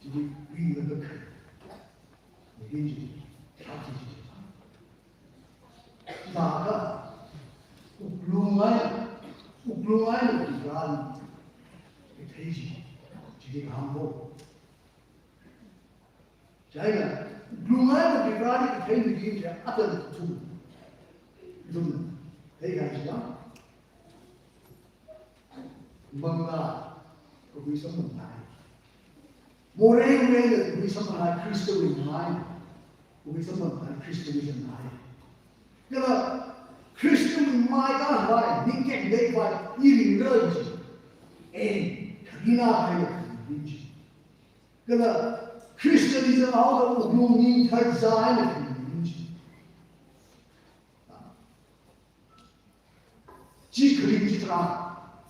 지금 위는 그 이게 자기지 나가 우크루마이 간 페이지 지금 한국 자기가 우크루마이 비라니 페이지 이제 아들 좀 대가지가 뭔가 거기서 뭔가 모래위에는 우리 선언할 그리스도의 나이, 우리 선언할 그리스도의 나이. 그러나 그리스도의 나이가 나이, 니께 내가 일이 늘어지, 그리나 하여 그리지. 그러나 그리스도의 나오고 용인 탈자에는 그리지. 지 그림지더라.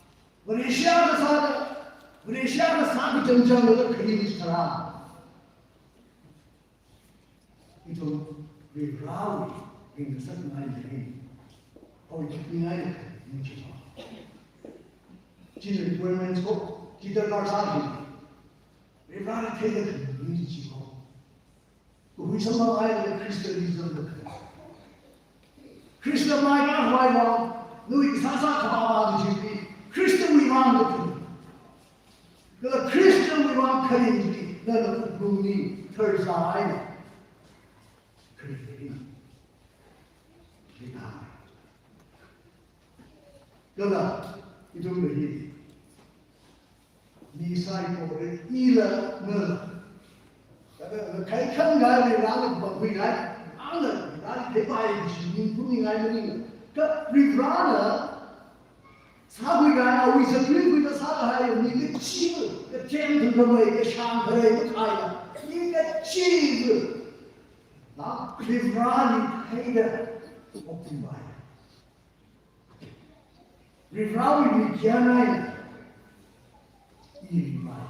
우리 시아가 사는 우리 시아가 사기 정정을 그림지더라. 이도 우리 라우이 있는 선만들이 거기 그ኛ에 그림지죠. 지들 보면서 지들 날 사기 우리 라우이 태가 그림지고 우리 선만 아이들 크리스토리즘도 그래. 크리스토 마이가 와이와 너희 사사 가봐도 지금 크리스토 우리 마음도 그래. 그 크리스천 위반 카린지 너는 눈이 털사이네. 그리들이 기다. 그러나 이들이 미사이고를 일어는 cái khăn gái này là một người gái áo là đã để bài chỉ nhìn cũng như ngay mình cái rìu rá nữa sao người gái nào bây giờ người ta sao hay những cái chi cái chen từ cái cái sang cái cái thay là những cái chi đó rìu rá thì thấy được một cái bài rìu rá vì kia này gì bài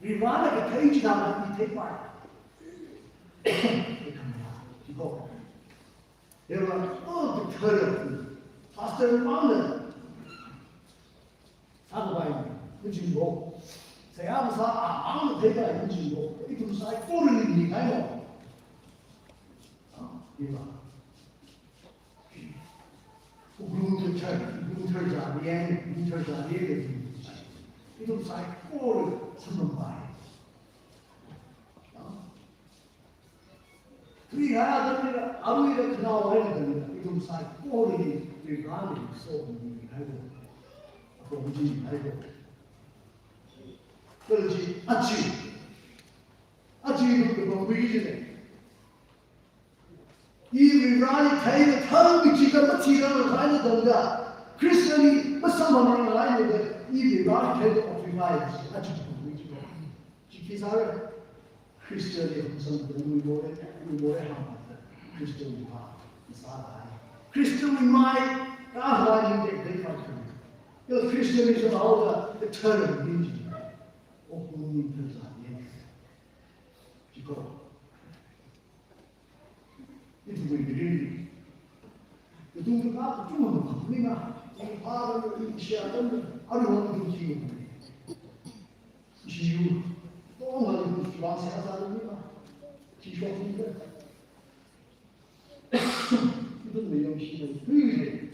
rìu rá là cái thấy chỉ nào thì thấy bài 이거 여러분 어떻게 파스터를 막는 사고가 있는 거 세아부사 아무 대가 있는 거 이tum sai 꼬르는 게 아니고 이거 우krul 자리에 이tum sai 꼬르 선는 바 우리 아들이 아무리도 나와야 됩니다. 이좀 사이 꼬리 우리 가는 소문이 알고 아버지 알고 그렇지 아치도 뭐 보이지네. 이 리라이 타이의 타는 지가 마치라는 가는 동가 크리스천이 무슨 말을 이 리라이 타이도 어떻게 가야지 아치도 보이지고 지키사를 크리스천이 무슨 우리 모래 하면 크리스천이 봐 살아 크리스천이 마이 가하는 게 대파트네 그 크리스천에서 나오다 그 처럼 민지 옥군님 들사님 지금 이 누구들이 그 누구가 좀 바쁘니까 이 바를 시작하는 아리원 중심이 지유 또 나는 주방 생활하는구나 기초인데 이런 내용식은 그게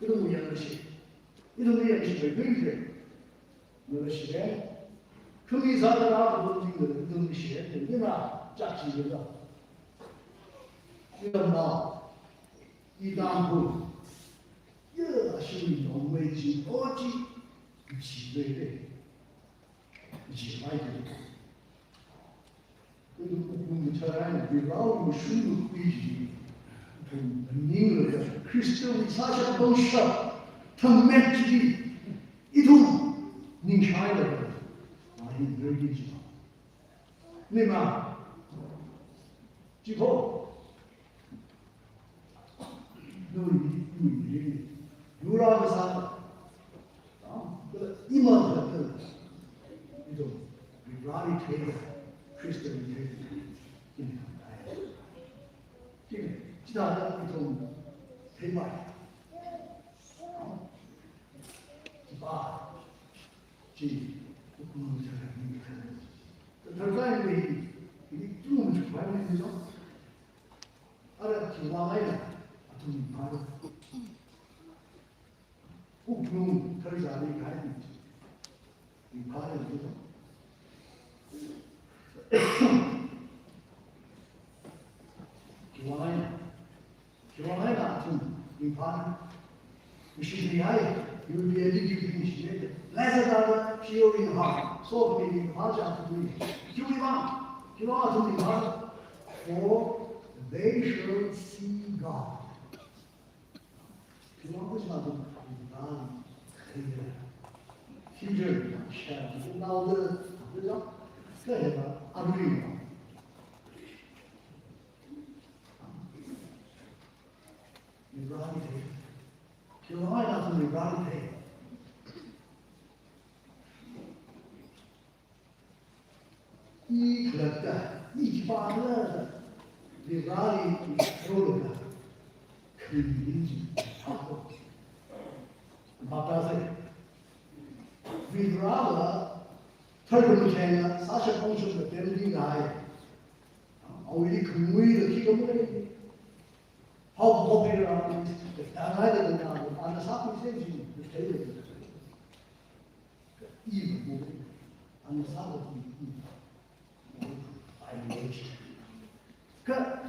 이런 내용식 이런 내용식을 그게 무엇이래 금이사들하고 뭔지를 이런 식에 되나 짝지기다 이런 나 이당부 여신이 너무해지 어찌 지배돼 지배돼 그리고 처라는 비라우 무슨 의지 그 크리스토의 사실 동시에 탐맥지 이동 닝샤이를 많이 늘리지 내가 지금 너희 유라가사 그 이만 같은 이동 유라리 되게 크리스토의 되게 지나다 좀 대박. 봐. 지. 결과에 이 좀 많이 되죠. 알아 기와가야 좀 바로. 그럼 더 이상이 가야 되지. 이 바로 되죠. 기와가야 좀 이 바로. 무시리하이 유리에디기 비시네. 레자다가 피오링 하 소비링 하지 않고 기와가 좀 바로. For they shall see God. 기와가지만 난 힘들 샤 나오들 그죠? 그래서 아무리 리브라이 돼. 기와가 나서 리브라이 돼. 이 그랬다. 이 바를 리브라이 들어오다. 그 일인지 하고 맞다세. 리브라가 털금체나 사실 공식을 때문에 나에 우리 근무일을 기금을 하고 도피를 하고 나가야 되는데 안 사고 있어야지. 이 부분 하는 사람들이 알려지.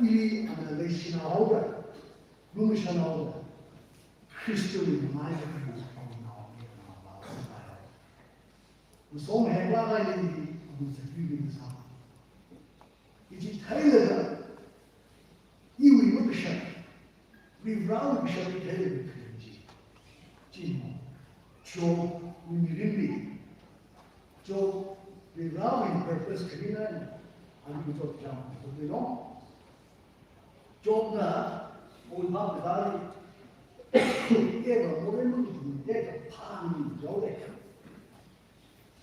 이 레시나오가 루시나오가 그리스도의 말을 나오게 무슨 해과가 있는지 무슨 비밀이 사. 이제 타일러가 이위 먹으셔. 리브라운 비셔이 되는 그런지. 지금 조 우미림비 조 리브라운 퍼포스 그리나니 아니고 좀 그래요. 좀더 올바르다리 얘가 모르는 게 파는 저래.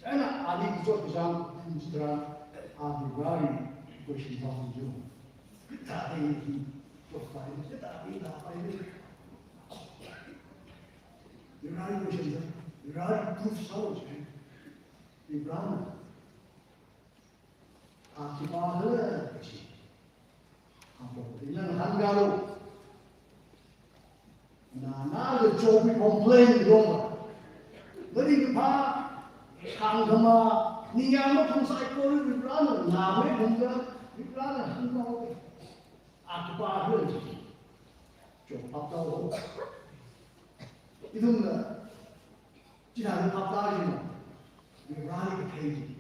자나 아니 그저 그냥 군지들아 아비가리 것이 방주. 다리 또 파이 다리 다 파이. 이라이 것이 이라이 부서지. 이라는 아기바는 것이 이는 한가로 나나를 조비 컴플레인 이런 너희 봐 강금아 니야뭐 통사이코를 그러는 남의 공간 그러는 한가로 아기바는 좀 답답하고 이런 지나는 답답하지만 이라는 페이지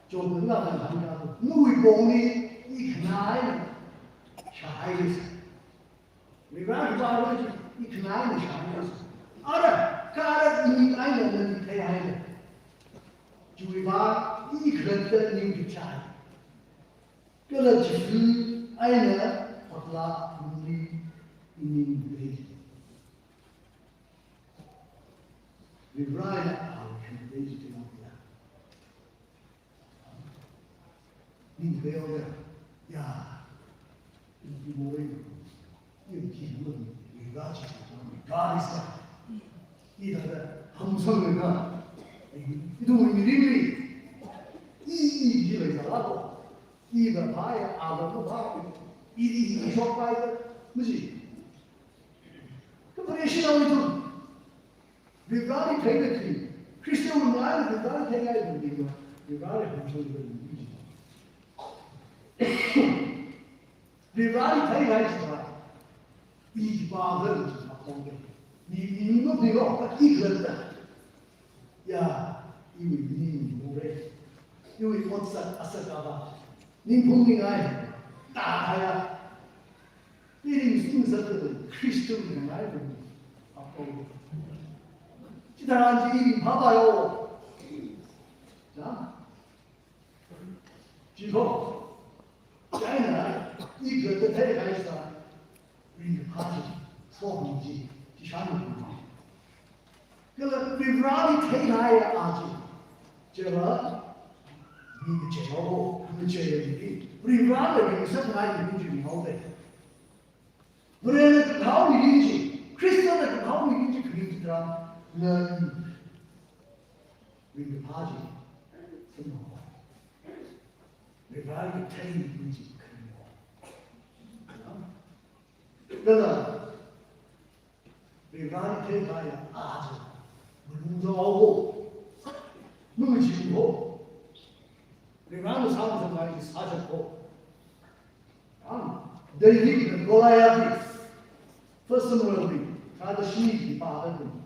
좀 능가는 한가로 누구의 공이 이 그나이 샤이스 리바이 바로지 이 그나이 샤이스 알아 가라 이 아이는 대하이 주위가 이 그런데 님기 차이 그렇지 아이는 벗라 우리 이민들이 리바이 아우 캔데지 되는 거야 니 배워야 야, 이 뭐예요? 이 기분은 이가 지금 가리사 이다가 함성을 이동을 미리미리 이 길을 가라고 이가 봐야 아무도 봐고 이 속봐야 뭐지? 그래 신앙이도 리가리 되겠지. 크리스천은 나를 리가리 되어야 되는 리가리 함성을 리바리 타이가이스가 이 바들 바꾸게 이거 내가 이 그랬다 야 이거 니 뭐래 이거 어디서 아싸가봐 니 본인이 따라야 이리 순서들은 크리스천을 말고 바꾸게 지나간지 이리 봐봐요 자 지금 자기는 이 그릇에 데려가있어. 우리 하지, 소금지, 기샤는구나. 그래서 리브라리 테이나의 아지. 제가 이 제하고 그 제일이 리브라리 리서나이 민주주의 하오대. 우리는 그 가운 일인지, 크리스천의 그 가운 일인지 그림들아, 는 리브라리 선호하고. 리브라리 테이나의 그러나 리바리 테이가야 아주 물렁하고 무지고 리바리 사무장관이 사졌고 데이비드 골라야디 퍼스널리 가도 신이 빠르고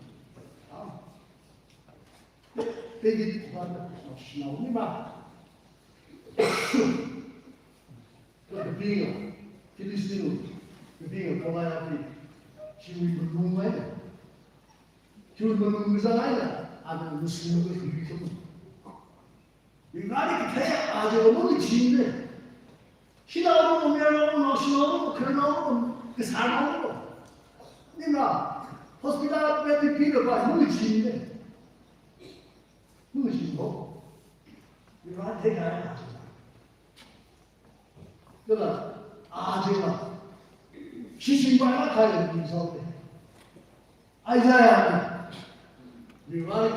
데이비드 골라야디 신나오니 마 그 비가 필리스틴 그비가 골라야디 지우이 물렁해 지우이 물렁하잖아요 아주 무슨 거 그리고 리바리 테이 아주 너무 진데 신하고 오면 너신하고 그러나고 그 사람하고 니가 호스피탈 베드 비가 봐 너무 진데 너무 진고 리바리 테이가 그러나 아주가 시신바가 가야 인사인데 아이자야 리바리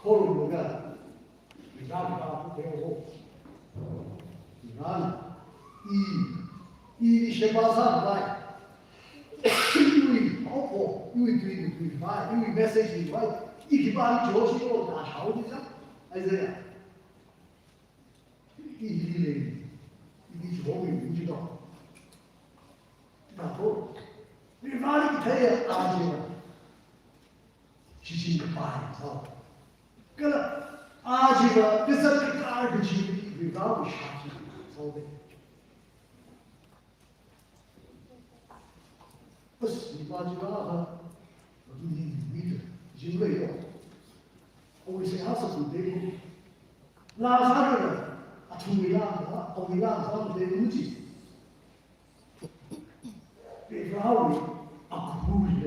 코를 뭐가 리바리가 배우고 난 이 셰바사가 유이 오고 유이 두이 봐 유이 메시지 와一提巴黎教学大桥的上，还是这样。第一类，一教育不知道，然后你巴黎太阳大起来，是个巴黎操，个了阿起了，这是个二个区，你巴黎下去操的。不是你把这个哈，你的因为哟，我为啥是不对的？拉萨的人啊，从未拉萨，从未拉萨的东西，别拉为啊苦的，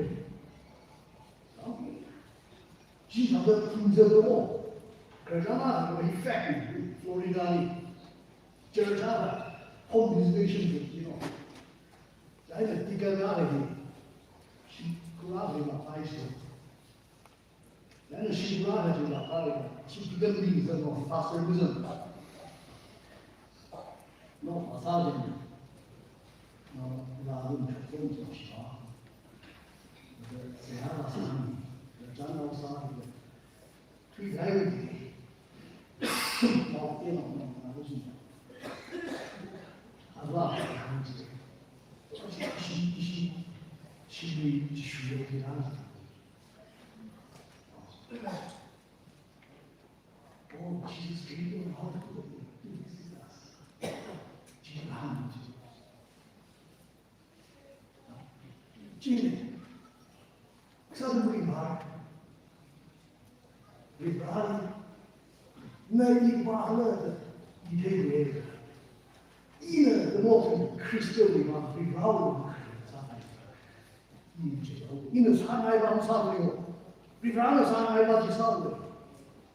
经常的听着多，可是嘛，我一发现，佛罗里达的，今儿啥的，home visitation 的，你知道，在那地个哪里的？古拉的嘛，白色。那西古拉的就拉他的，西古的名字嘛，他是不是？那马萨的，拉我们这种就是啊，谁还拉萨的，咱老萨的，推开的，老电脑那不行，还拉还看着，去学的样子。哦，其实这个好多的，基本上今年上回嘛，为啥那一把那的一天没了，一呢怎么分？Crystal 的嘛，为啥我因为上海帮上的哟，为啥呢？上海帮去上的。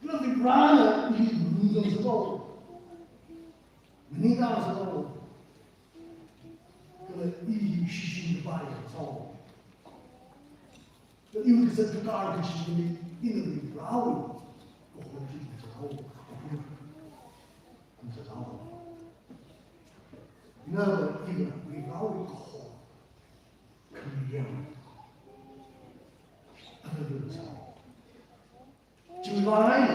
那为啥呢？你民众知道，民党知道，那么一虚的把人造，那因为这个二个是因为因为为啥我会知道，你知道吗？那么一个为啥我好，可以样，那就是啥？就原来呢，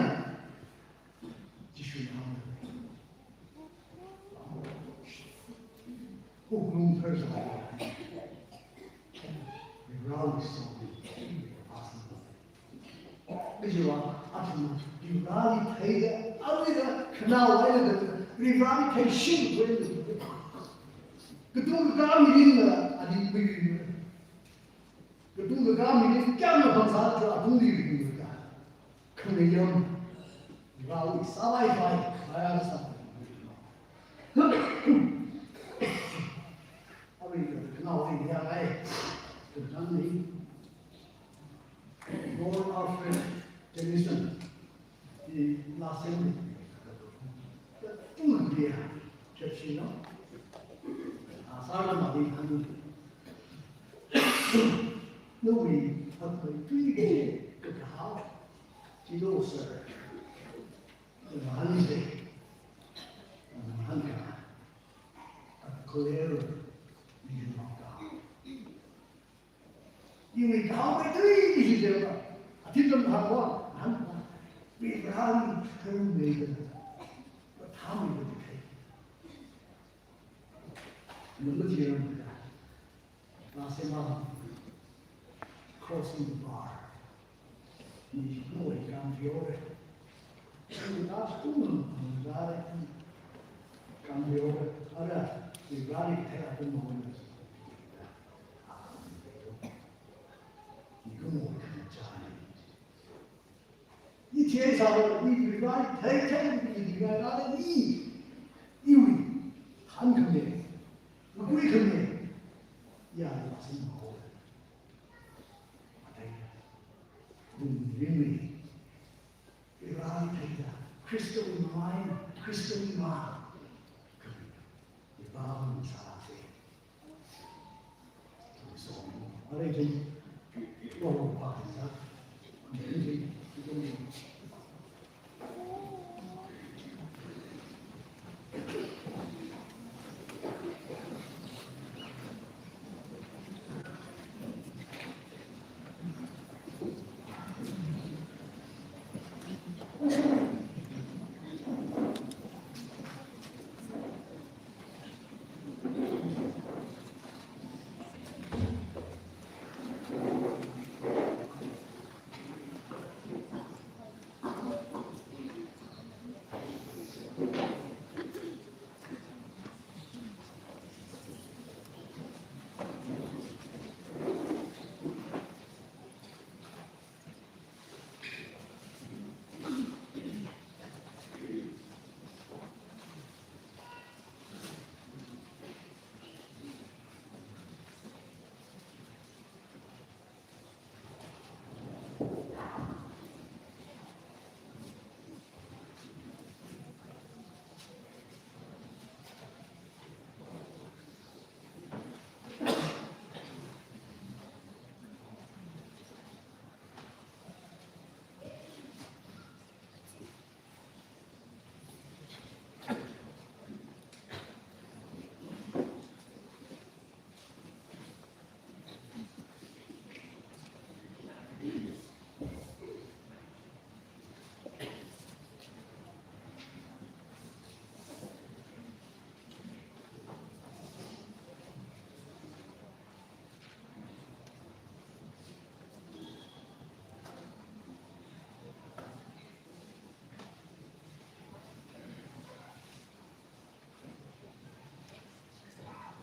继续他们，不公特是啥呀？你让你说发生了，那就说啊，你让你赔的，啊那个看到我那个，你让你赔幸亏的，个东西刚明的，啊你没有，个东西刚明的，干了方啥子啊？东西没有干，可能样。然后撒外发，还要撒。他为那我一天来，就讲你，Lord Alfred Tennyson，的那些的，重点就是呢，啊，啥个嘛的他们，那位他可以对的这个好，这都是。完的，看看，clear，你知道吧？因为他们对的是这个，听懂他话，为啥你很美的，他们不配，能不听吗？那些嘛 ，crossing the bar， 你我刚ပြော的。That's cool. Cambio, allora i vari era un momento. Di come cominciare. I chiesa, i vari tempi di guardare lì. Io, anche me, ma qui con me, io ero sempre. Ma dai, non dimmi. Crystal mind, crystal mind. Ibadah sahaja. So, ada jadi orang bahasa. Jadi itu.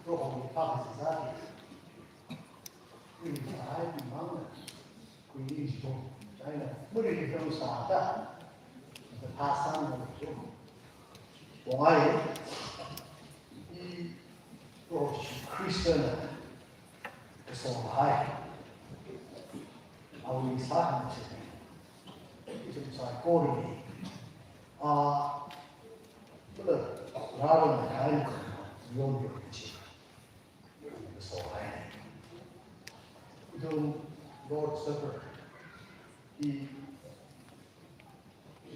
如果你怕是啥的，你还忙呢，规律中，在呢，不是你都傻的，是他三个就，我爱你，我是 Christian 的，是我爱，我们三个是，就是在过里啊，不能，哪个人还有勇气，是我爱。do Lord's Supper. He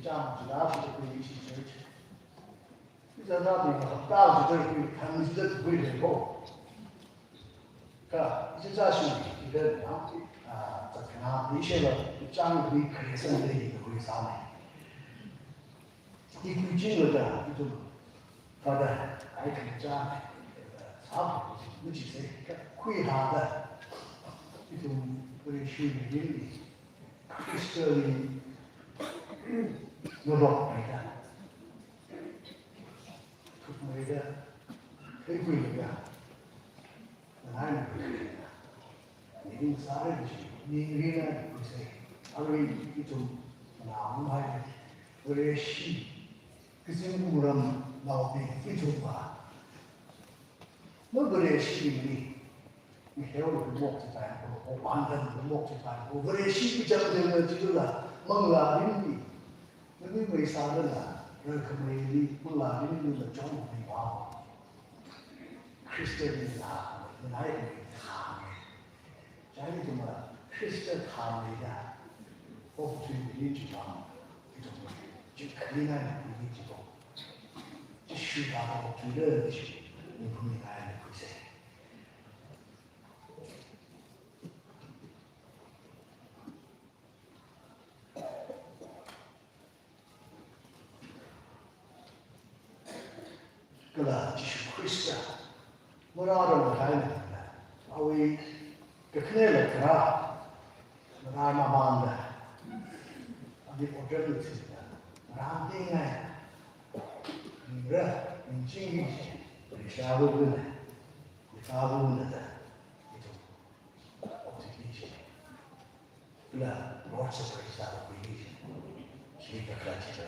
John Gilashi the Creation Church. He's another thousand comes the way go. It's actually the canal, the Shella, the John Greek Crescent Day, the Greek Army. If we jingle down, you do. Father, I can jump. Which is a queer harder. Itu berisui diri Kristali nodok mereka, untuk mereka ikut mereka, dan mereka ini sahaja ini rina bisa, kalau itu namai berisi kesimpulan nabi itu apa, berisi ini.你还有个墨子班，我完整的墨子班，我不是西讲的那几个孟拉林的，那你为啥的呢？那可没的孟拉林的中文的话，Christian 的啊，哪一个他们？讲的什么？Christian 他们的，我不是理解嘛，这种就可以那样理解到，就学到我觉得是，你不明白。个了就是亏死啊！我让他们来呢，啊为个可能了个啦，我让妈妈的，啊你我这里是的，让定哎，女的，你经历你下路的，你下路的，这种，我这理解，个了，我是亏死啊，我理解，是一个客气的。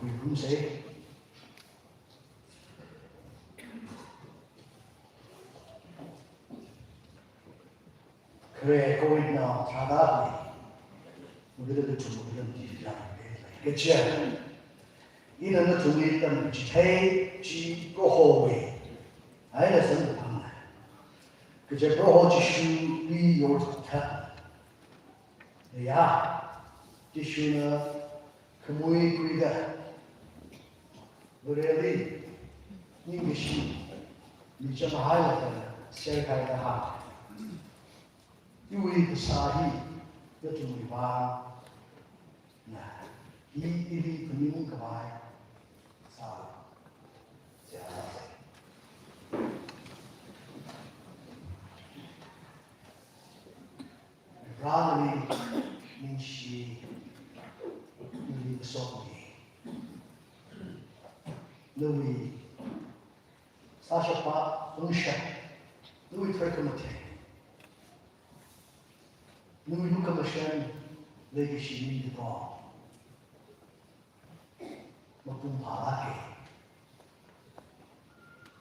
贵公谁？可是各位呢，查大会，我觉得这中国人就是这样的，个钱，你能够从你等去推去过后位，还得生活困难，个钱不好去修理有他，哎呀，这修呢，可没贵的。我认为，你们是你这么好的先开的哈，因为啥的，要注意吧，那一定不能干嘛，啥，这样子，然后呢，你是你说的。Lui Sasha Pa Unsha, Lui Trekomate, Lui Lukamashan, Lady Shini the Dawn, Mapum Palake,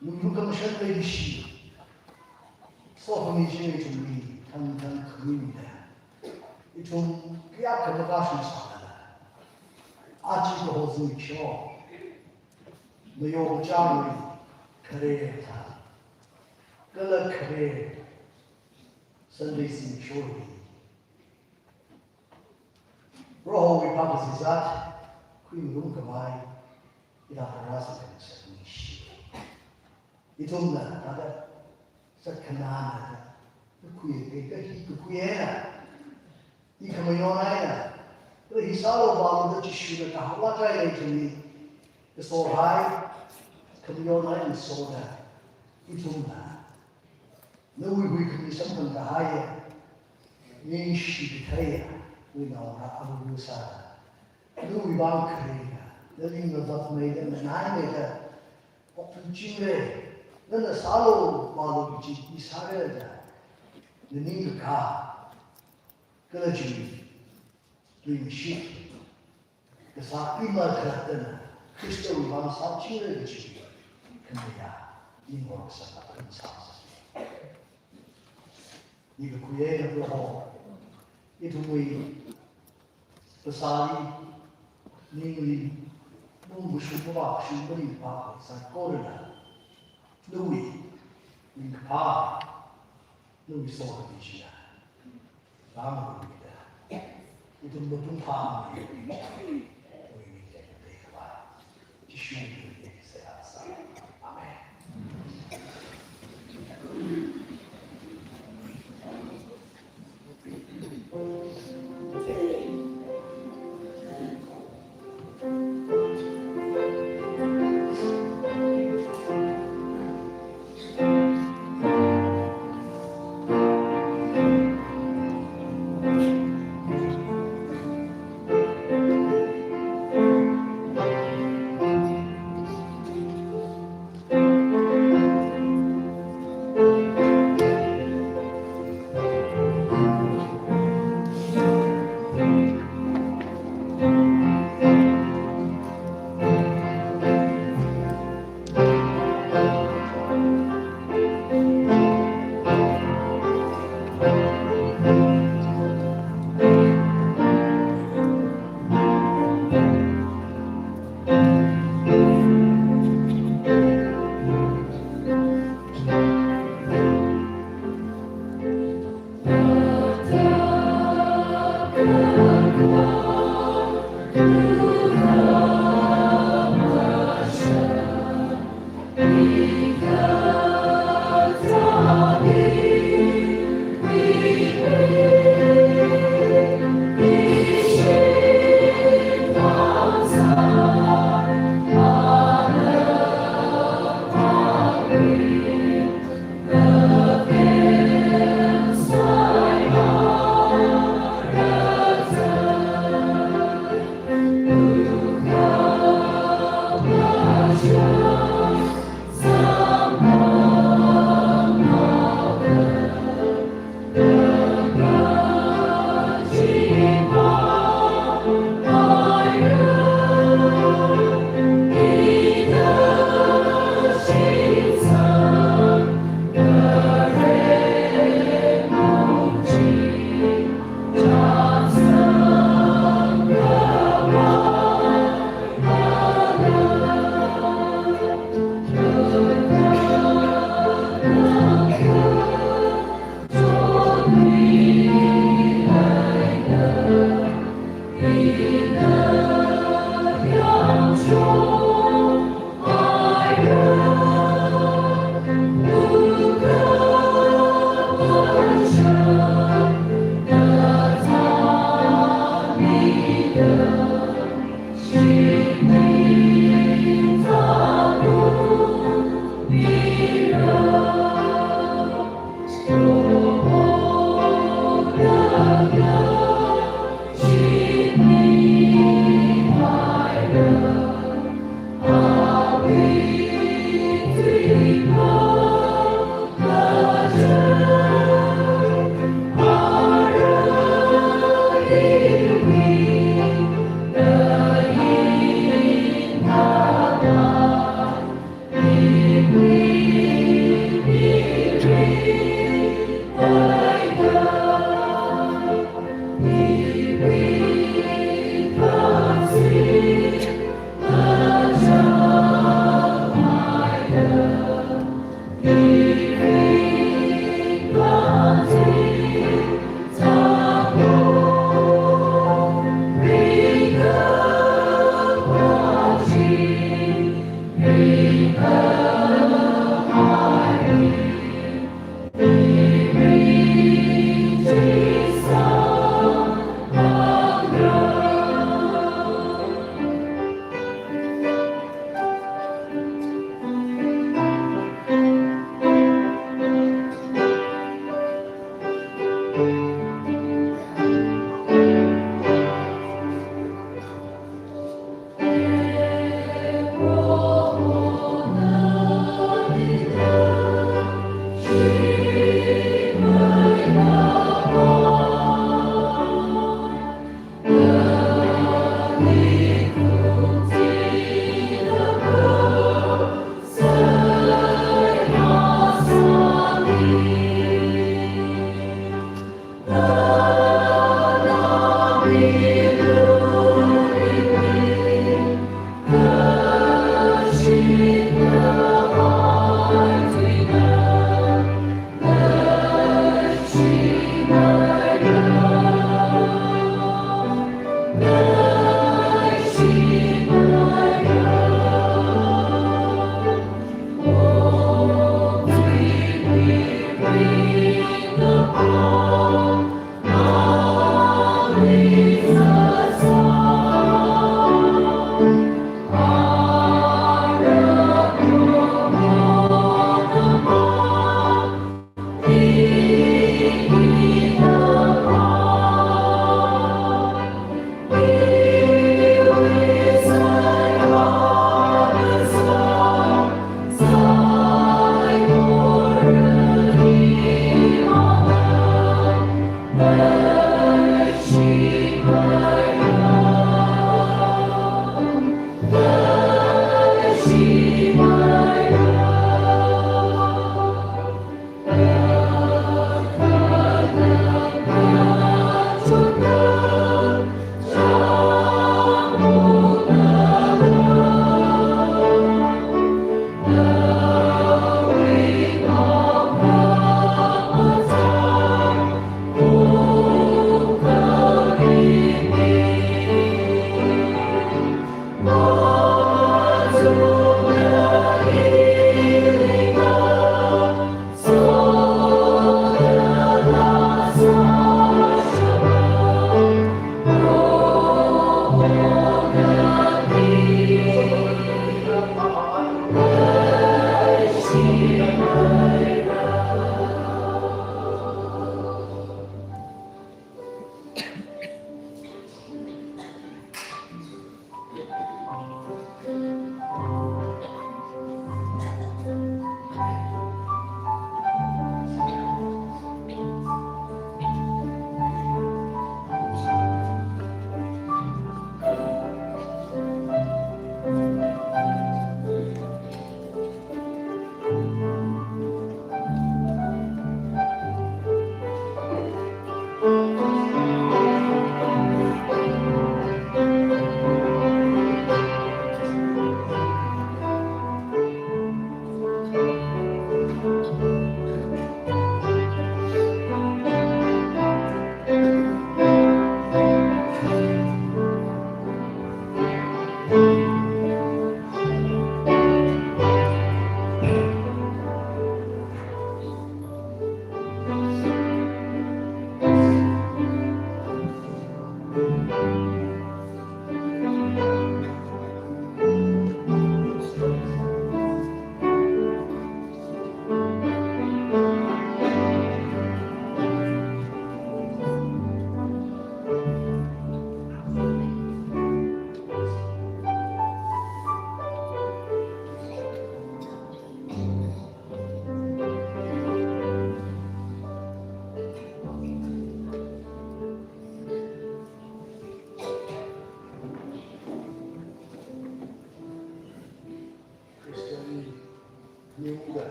Lui Lukamashan Lady Shi, Sofani Jimmy to me, Tan Community, it will be up to the Russian side. Archie holds me sure. 没有家里可怜他，跟了可怜，身体是修理。然后为他们自杀，可以用个买，一大把拉斯跟生意西。一种呢，他的是困难的，可以给个一个可以呢，一个没有来呢，这一烧了把我们就修了，他我在那里，这说来。可能要来你说的，一种呢，那会可能什么的还呀，你是的太呀，为了他阿鲁萨，那会帮可以的，那另个不没的，那哪没的，很精嘞，那啥喽，马路你啥个的，你个卡，个了就对西，个啥地方可的呢？就是往上精了的去，肯定呀，英国什么很长。一个苦也不好，一种为不杀的，另里弄不舒服吧，舒服的吧，上高的了，弄为你怕，弄为烧的东西啊，那么容易的，一种不懂怕的，我以为这个吧，就兄弟的这样子，阿门。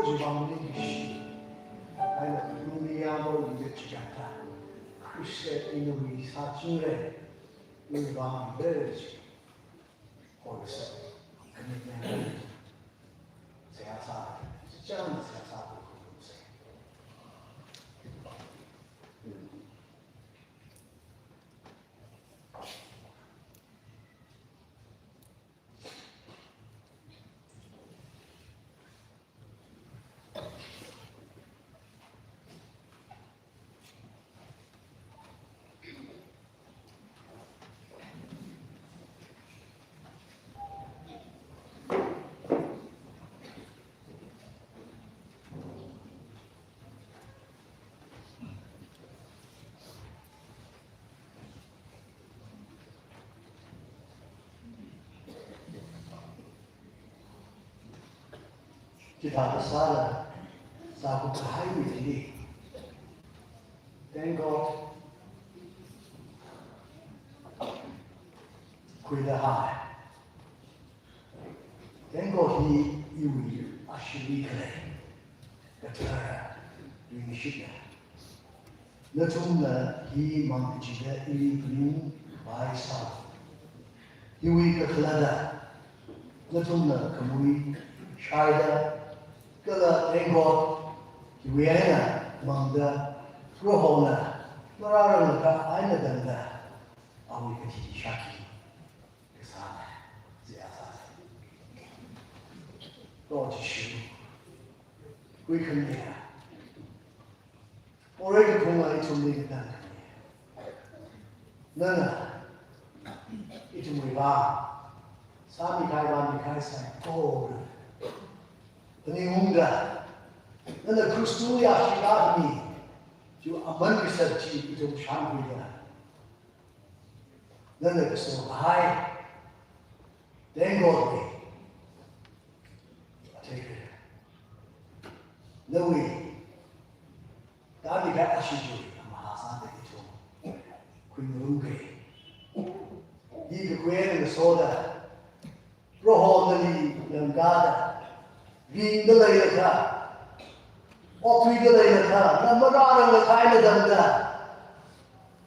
地方的历史，还有努力养老的之间的，可是因为啥进来，因为往来的去，或者是肯定没有这样啥，是这样的这样啥的东西。其他的啥的，啥不还有的，等个回来哈，等个你有20米开，这允许的，那种呢，你忙不起的，你不用白啥，因为这可能的，那种呢，可能会晒的。这个人国原来呢，忙的，过后呢，那让人家安着等的，把我一个提下去，这啥呢？这样啥？到底是归肯定啊！我这个空啊，一种那个单那呢，一种尾巴，3米开8米开3够了。你用的，那个克苏亚西达米，就阿门的设计一种常规的，那个时候还连过的，这个，那位，大米开20九，马上的一种，会弄给，一个规那个说的，不好那里人家的。วิ่งก็เลยนะคะออกวิ่งก็เลยนะคะนั่นมาร่าเริงเลยท้ายเลยดังนั้น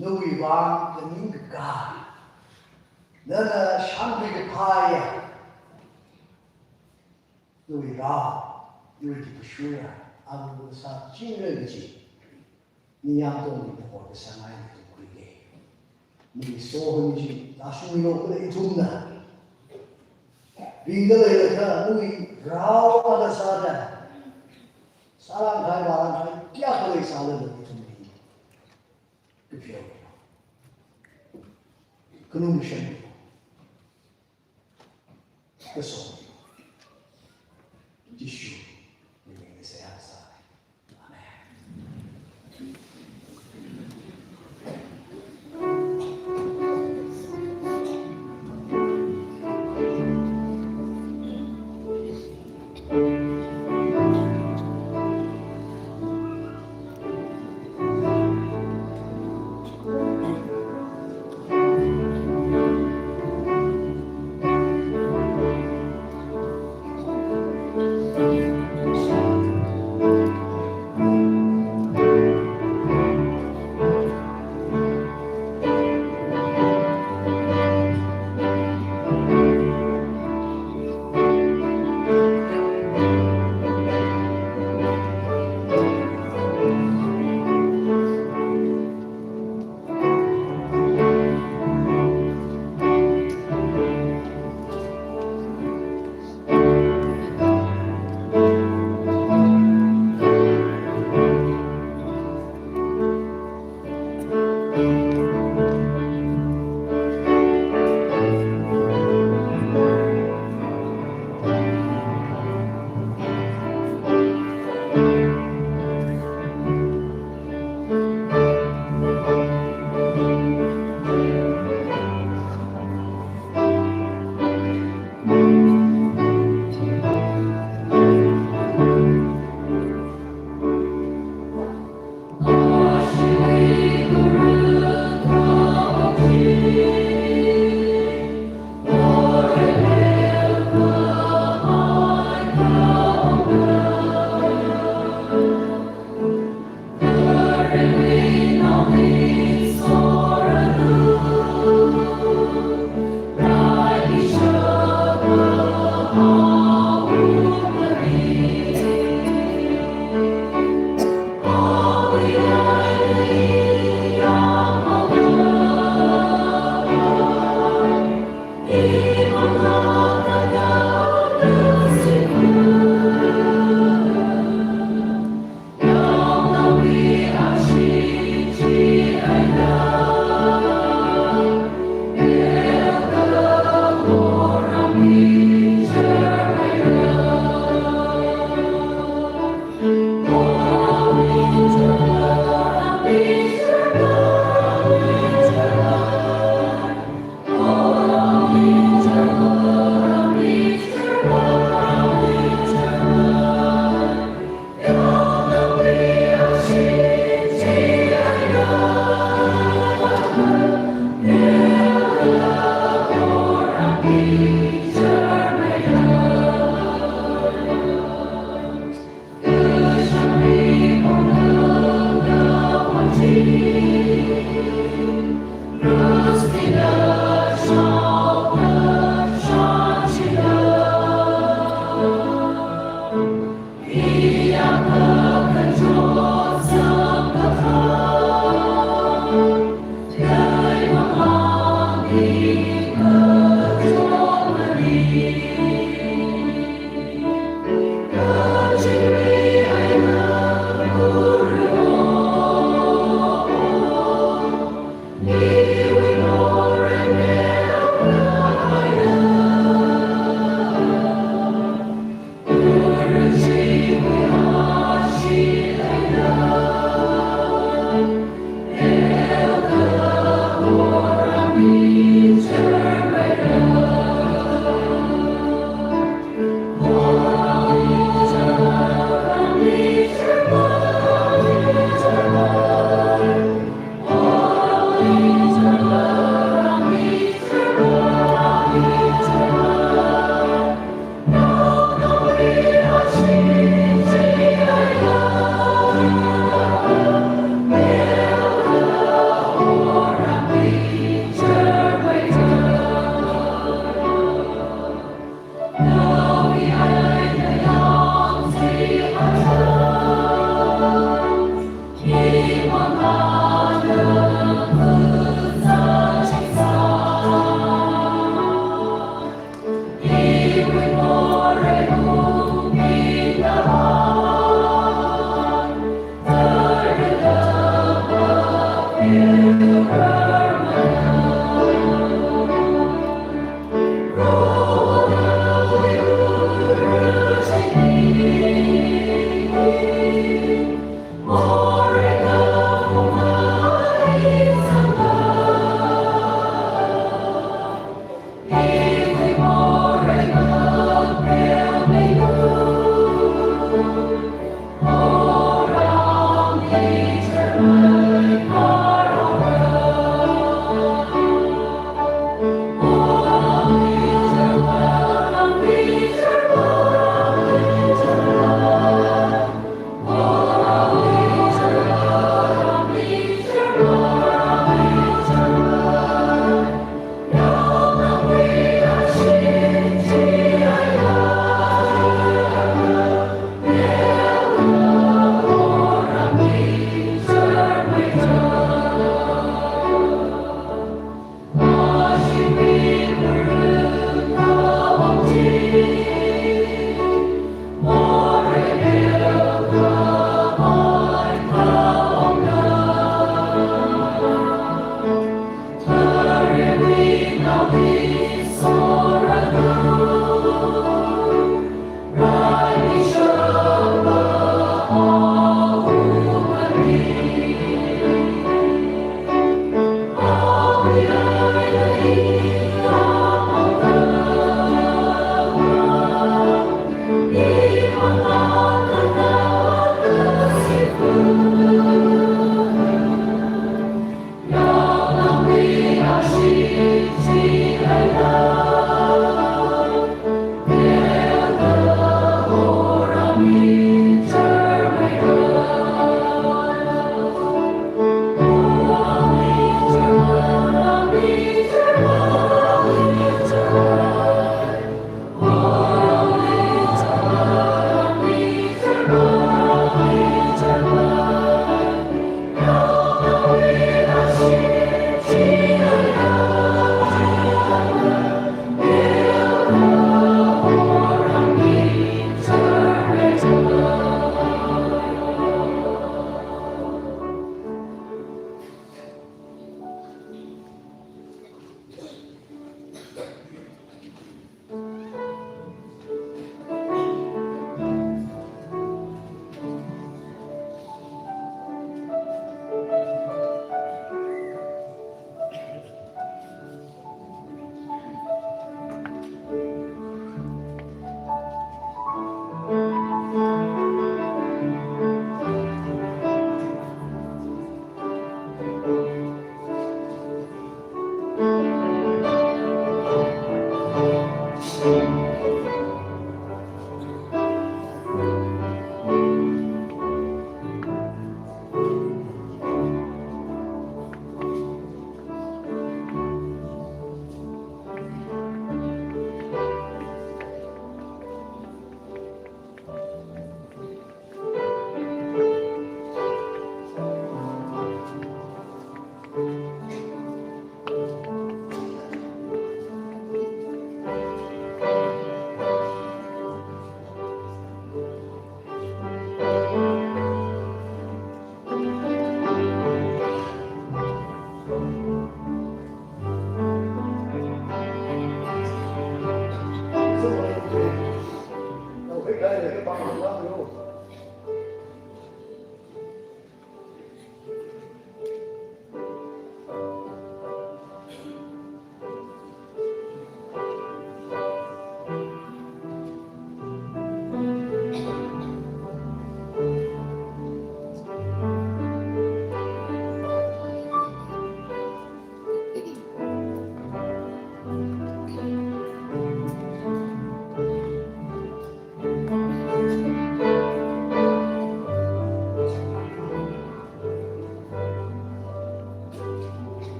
นู่นวิวางจะนิ่งกับกานั่นน่ะช่างไปกับพายอ่ะนู่นวิรานู่นที่ผู้ช่วยอันนั้นสักจริงเลยจริงนี่ยังต้องมีพอจะสมัยที่คุยกันนี่โซ่คนจริงน่าช่วยโลกเลยทุ่มนะวิ่งก็เลยนะคะนู่นเราอะไรสักอย่างสารพัดบางอย่างเกี่ยวกับอะไรสักอย่างที่ทุ่มนี้ก็เพียงก็นุ่มเช่นก็ส่งที่ชูนี่ไม่ใช่อะไรสักอาเมน
这么多，我会开一个帮助他们哟。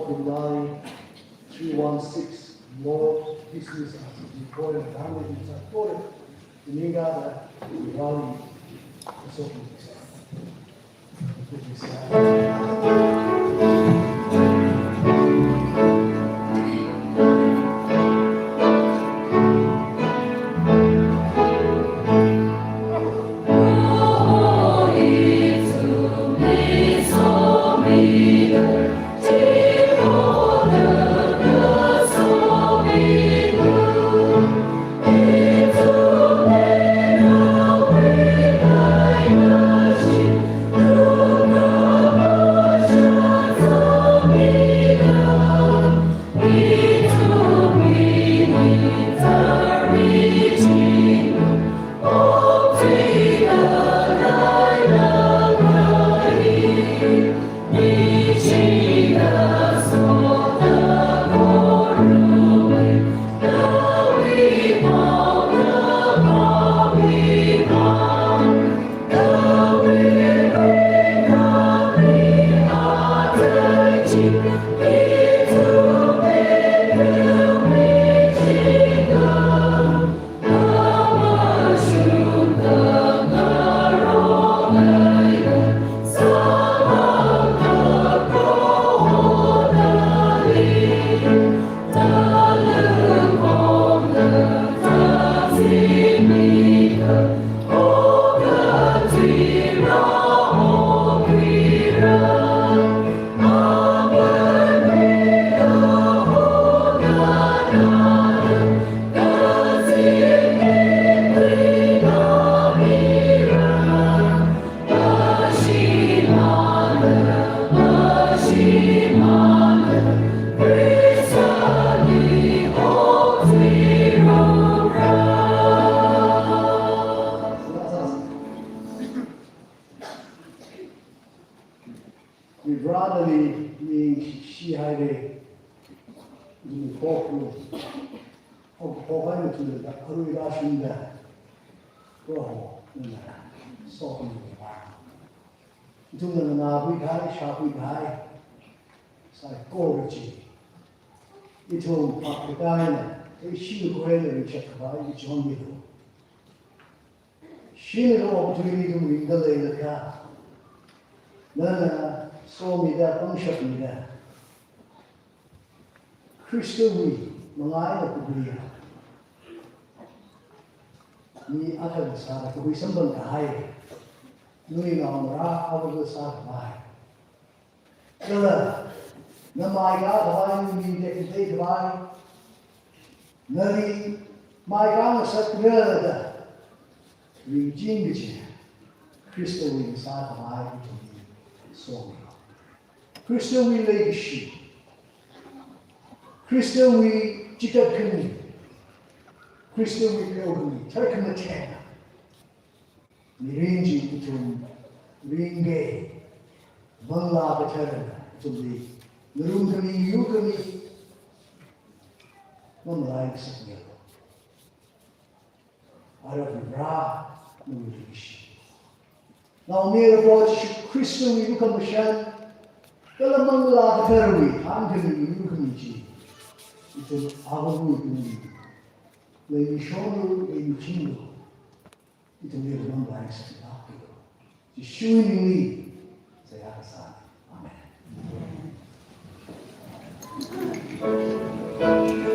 Phungyo 316 more pieces as recorded damage is recorded. The Ninga Diwali is open. brotherly me she had a Ukhrul of to the Arudashin that go so doing an average high, sharply high, psychology. It will pop the diner, a she go ahead and check by which one middle. She had an opportunity to read the later car. Then saw me there, function me there. Crystal we, Malaya Kubria. Me utter the Sarah, could be someone to hide. Knowing on Ra out of the Sarah. Killer, no my God, why you get to take by? Nari, my God, such good. Regime, Crystal we inside the eye to me, so. Crystal we leadership. Crystal we Jikakuni. Crystal we Pilgrim, Turkmenistan. Mirinji to Ringe, Bangla Veteran to be Nurungami, Yukami, one likes it. Out of Ra, no wish. Now, near about Crystal we look on the shan, Galamangla Veteran, I'm going to Yukami. It's an hour Lady Shono in Chingo. It will be a long life to the showing me, say Amen.